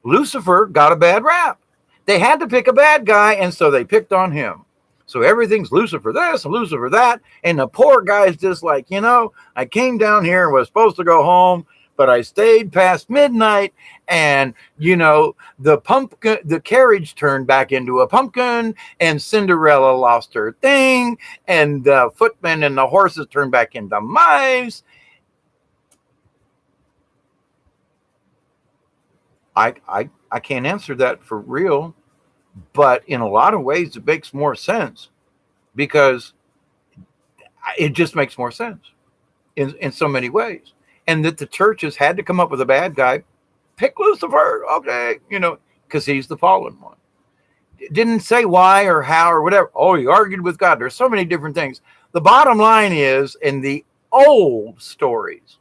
Speaker 1: Lucifer got a bad rap. They had to pick a bad guy, and so they picked on him. So everything's Lucifer this and Lucifer that. And the poor guy's just like, I came down here and was supposed to go home, but I stayed past midnight. And, the carriage turned back into a pumpkin, and Cinderella lost her thing. And the footmen and the horses turned back into mice. I can't answer that for real. But in a lot of ways, it makes more sense because it just makes more sense in so many ways. And that the churches had to come up with a bad guy, pick Lucifer, okay, because he's the fallen one. It didn't say why or how or whatever. Oh, he argued with God. There's so many different things. The bottom line is, in the old stories,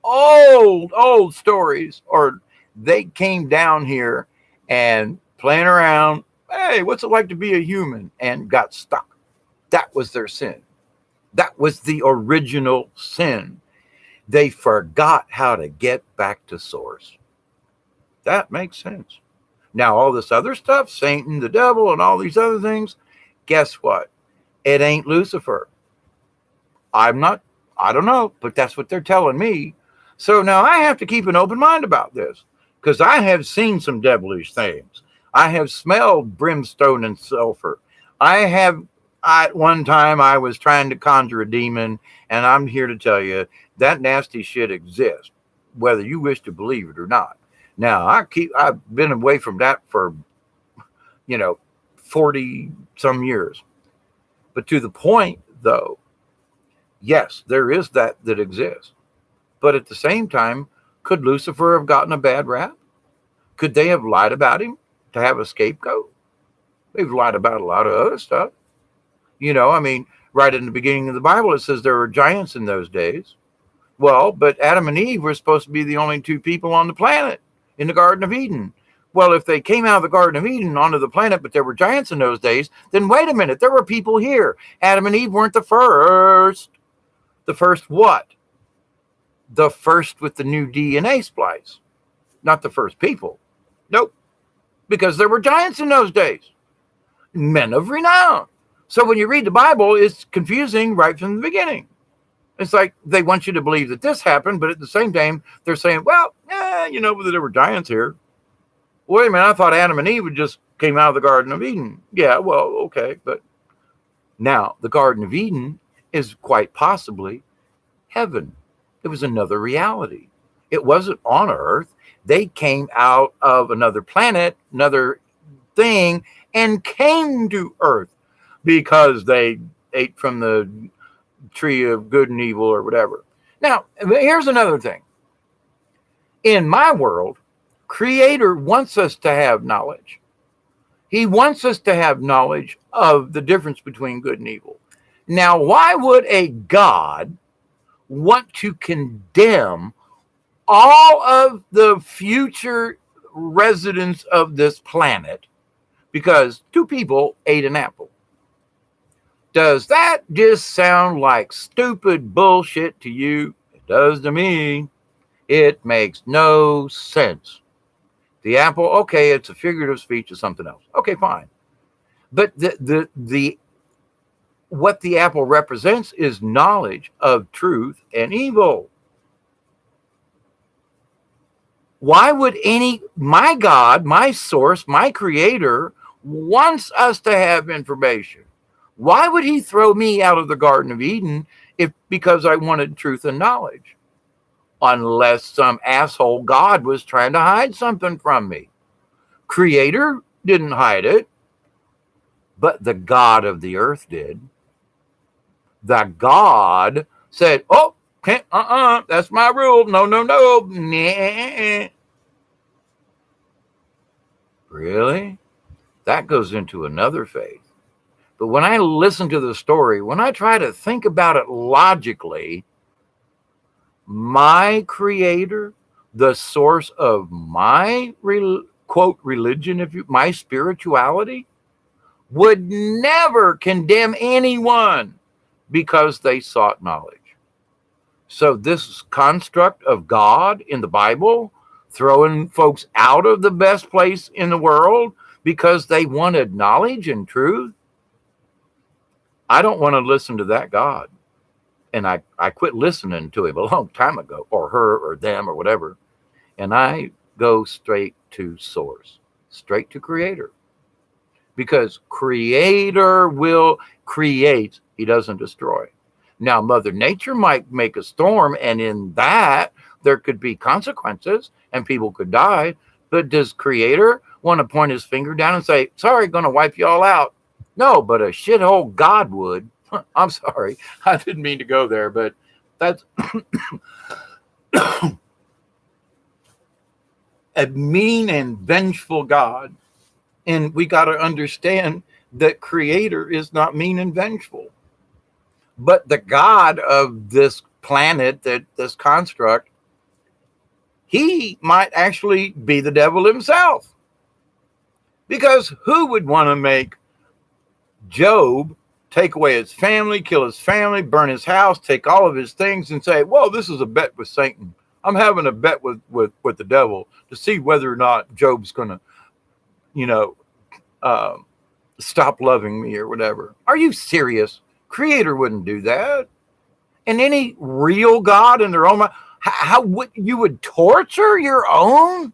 Speaker 1: old stories, or they came down here and playing around. Hey, what's it like to be a human? And got stuck. That was their sin. That was the original sin. They forgot how to get back to source. That makes sense. Now, all this other stuff, Satan, the devil, and all these other things, guess what? It ain't Lucifer. I don't know, but that's what they're telling me. So now I have to keep an open mind about this because I have seen some devilish things. I have smelled brimstone and sulfur. At one time I was trying to conjure a demon, and I'm here to tell you that nasty shit exists, whether you wish to believe it or not. Now, I've been away from that for, 40 some years. But to the point, though, yes, there is that exists. But at the same time, could Lucifer have gotten a bad rap? Could they have lied about him to have a scapegoat? They've lied about a lot of other stuff. Right in the beginning of the Bible, it says there were giants in those days. Well, but Adam and Eve were supposed to be the only two people on the planet in the Garden of Eden. Well, if they came out of the Garden of Eden onto the planet, but there were giants in those days, then wait a minute, there were people here. Adam and Eve weren't the first. The first what? The first with the new DNA splice. Not the first people. Nope. Because there were giants in those days. Men of renown. So when you read the Bible, it's confusing right from the beginning. It's like they want you to believe that this happened, but at the same time, they're saying, well, there were giants here. Wait a minute, I thought Adam and Eve just came out of the Garden of Eden. Yeah, well, okay. But now the Garden of Eden is quite possibly heaven. It was another reality. It wasn't on Earth. They came out of another planet, another thing, and came to Earth because they ate from the tree of good and evil or whatever. Now, here's another thing. In my world, Creator wants us to have knowledge. He wants us to have knowledge of the difference between good and evil. Now, why would a God want to condemn all of the future residents of this planet because two people ate an apple? Does that just sound like stupid bullshit to you? It does to me. It makes no sense. The apple, okay, it's a figurative speech or something else. Okay, fine. But what the apple represents is knowledge of truth and evil. Why would my God, my source, my creator wants us to have information? Why would he throw me out of the Garden of Eden because I wanted truth and knowledge? Unless some asshole God was trying to hide something from me. Creator didn't hide it, but the God of the earth did. The God said, oh, can't, that's my rule. No. Nah. Really? That goes into another faith. But when I listen to the story, when I try to think about it logically, my creator, the source of my quote religion, my spirituality, would never condemn anyone because they sought knowledge. So this construct of God in the Bible, throwing folks out of the best place in the world because they wanted knowledge and truth, I don't want to listen to that God. And I quit listening to him a long time ago, or her or them or whatever. And I go straight to source, straight to creator. Because creator will create, he doesn't destroy. Now, Mother Nature might make a storm, and in that, there could be consequences, and people could die. But does creator want to point his finger down and say, sorry, going to wipe you all out. No, but a shithole God would. I'm sorry. I didn't mean to go there, but that's a mean and vengeful God. And we got to understand that Creator is not mean and vengeful. But the God of this planet, that this construct, he might actually be the devil himself. Because who would want to make Job take away his family, kill his family, burn his house, take all of his things and say, well, this is a bet with Satan. I'm having a bet with the devil to see whether or not Job's going to, stop loving me or whatever. Are you serious? Creator wouldn't do that. And any real God in their own mind, how would you would torture your own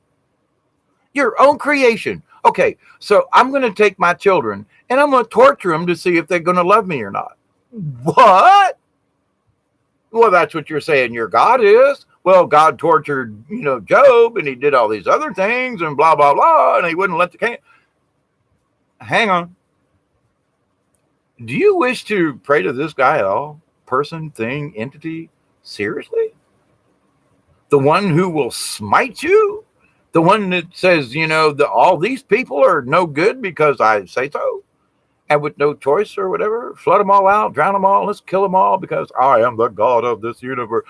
Speaker 1: creation? Okay, so I'm going to take my children and I'm going to torture them to see if they're going to love me or not. What? Well, that's what you're saying your God is. Well, God tortured, Job, and he did all these other things and blah, blah, blah, and he wouldn't let the king. Hang on. Do you wish to pray to this guy at all? Person, thing, entity? Seriously? The one who will smite you? The one that says, all these people are no good because I say so? And with no choice or whatever, flood them all out, drown them all, let's kill them all because I am the God of this universe.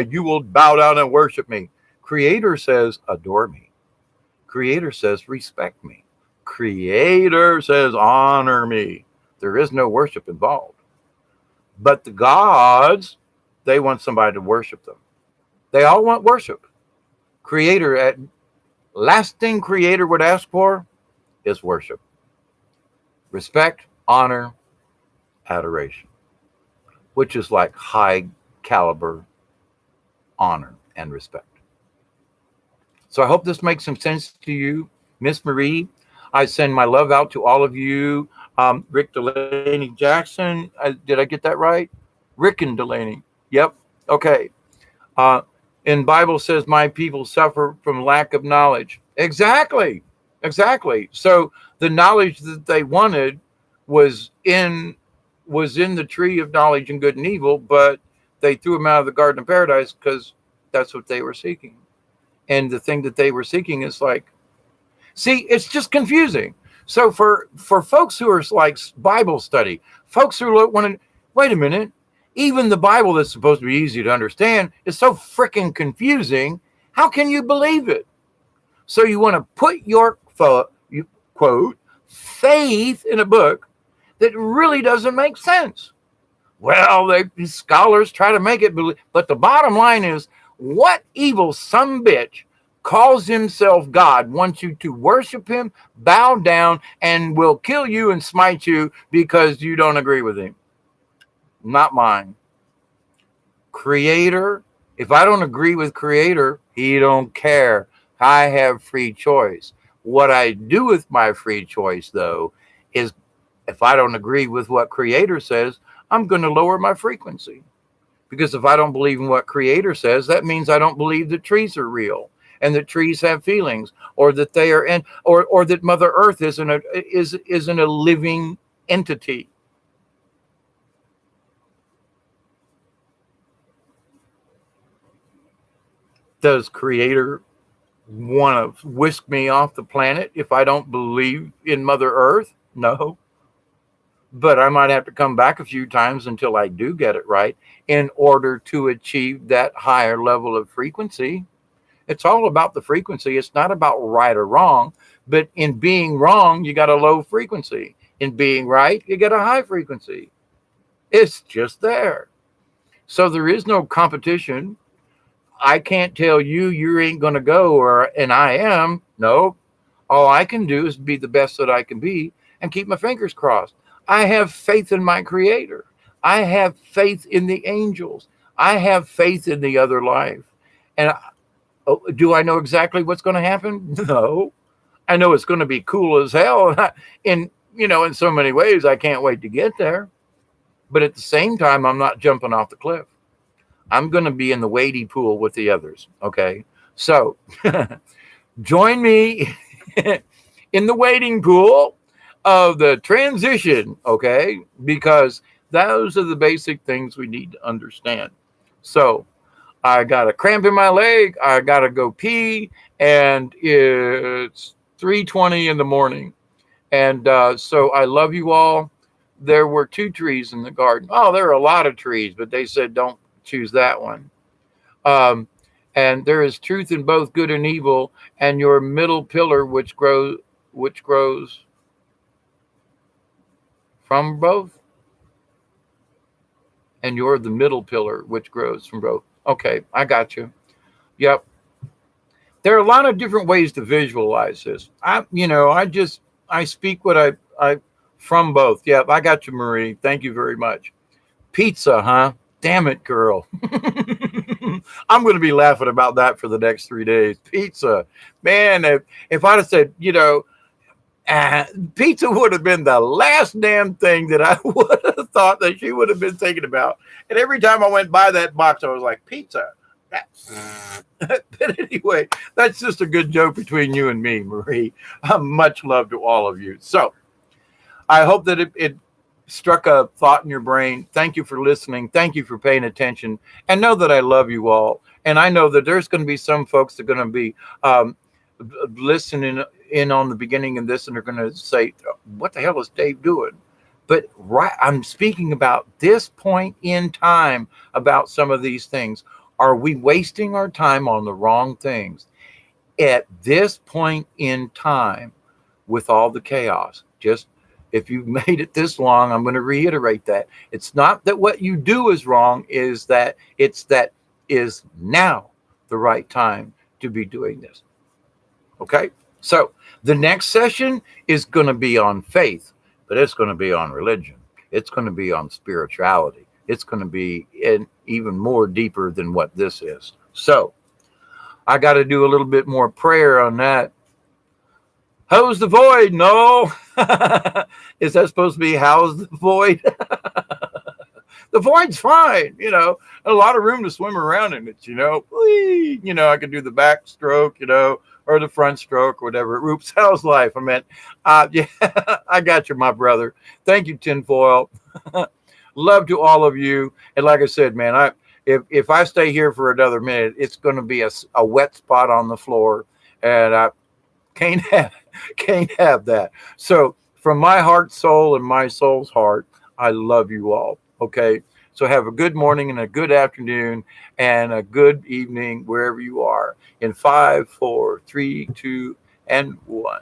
Speaker 1: You will bow down and worship me. Creator says, adore me. Creator says, respect me. Creator says, honor me. There is no worship involved. But the gods, they want somebody to worship them. They all want worship. Creator, last thing Creator would ask for is worship. Respect, honor, adoration, which is like high caliber honor and respect. So I hope this makes some sense to you, Miss Marie. I send my love out to all of you. Rick Delaney Jackson. Did I get that right? Rick and Delaney. Yep. Okay. And Bible says my people suffer from lack of knowledge. Exactly. So the knowledge that they wanted was in the tree of knowledge and good and evil, but they threw them out of the Garden of Paradise because that's what they were seeking. And the thing that they were seeking is it's just confusing. So for folks who are like Bible study, folks who want to, wait a minute, even the Bible that's supposed to be easy to understand is so freaking confusing. How can you believe it? So you want to put your quote faith in a book that really doesn't make sense. Well, scholars try to make it believe, but the bottom line is, what evil sumbitch calls himself God wants you to worship him, bow down, and will kill you and smite you because you don't agree with him? Not mine. Creator, if I don't agree with Creator, he don't care. I have free choice. What I do with my free choice, though, is if I don't agree with what Creator says, I'm going to lower my frequency. Because if I don't believe in what Creator says, that means I don't believe that trees are real and that trees have feelings, or that they are or that Mother Earth isn't a living entity. Does Creator want to whisk me off the planet if I don't believe in Mother Earth? No. But I might have to come back a few times until I do get it right in order to achieve that higher level of frequency. It's all about the frequency. It's not about right or wrong, but in being wrong, you got a low frequency. In being right, you get a high frequency. It's just there. So there is no competition. I can't tell you ain't going to go, and I am. No, all I can do is be the best that I can be and keep my fingers crossed. I have faith in my Creator. I have faith in the angels. I have faith in the other life. And do I know exactly what's going to happen? No. I know it's going to be cool as hell. In so many ways, I can't wait to get there. But at the same time, I'm not jumping off the cliff. I'm going to be in the wading pool with the others. Okay. So join me in the waiting pool of the transition, okay? Because those are the basic things we need to understand. So I got a cramp in my leg. I got to go pee, and it's 3:20 in the morning. And so I love you all. There were 2 trees in the garden. Oh, there are a lot of trees, but they said don't choose that one. Um, and there is truth in both good and evil, and your middle pillar which grows from both, and you're the middle pillar which grows from both. Okay, I got you. Yep. There are a lot of different ways to visualize this. I speak what I from both. Yep, I got you, Marie. Thank you very much. Pizza, huh? Damn it, girl. I'm going to be laughing about that for the next 3 days. Pizza, man. If I'd have said, pizza would have been the last damn thing that I would have thought that she would have been thinking about. And every time I went by that box, I was like, pizza. But anyway, that's just a good joke between you and me, Marie. Much love to all of you. So I hope that it struck a thought in your brain. Thank you for listening. Thank you for paying attention. And know that I love you all. And I know that there's going to be some folks that are going to be listening in on the beginning of this, and they're going to say, what the hell is Dave doing? But I'm speaking about this point in time about some of these things. Are we wasting our time on the wrong things? At this point in time, with all the chaos, just if you've made it this long, I'm going to reiterate that. It's not that what you do is wrong, is that is now the right time to be doing this. Okay? So the next session is going to be on faith, but it's going to be on religion. It's going to be on spirituality. It's going to be even more deeper than what this is. So I got to do a little bit more prayer on that. How's the void? No. Is that supposed to be how's the void? The void's fine, a lot of room to swim around in it, Whee! I could do the backstroke, or the front stroke, or whatever. Oops, how's life? I meant, yeah, I got you, my brother. Thank you, Tinfoil. Love to all of you. And like I said, man, if I stay here for another minute, it's going to be a wet spot on the floor, and I can't have that. So from my heart, soul, and my soul's heart, I love you all. Okay. So have a good morning and a good afternoon and a good evening wherever you are. In 5, 4, 3, 2, and 1.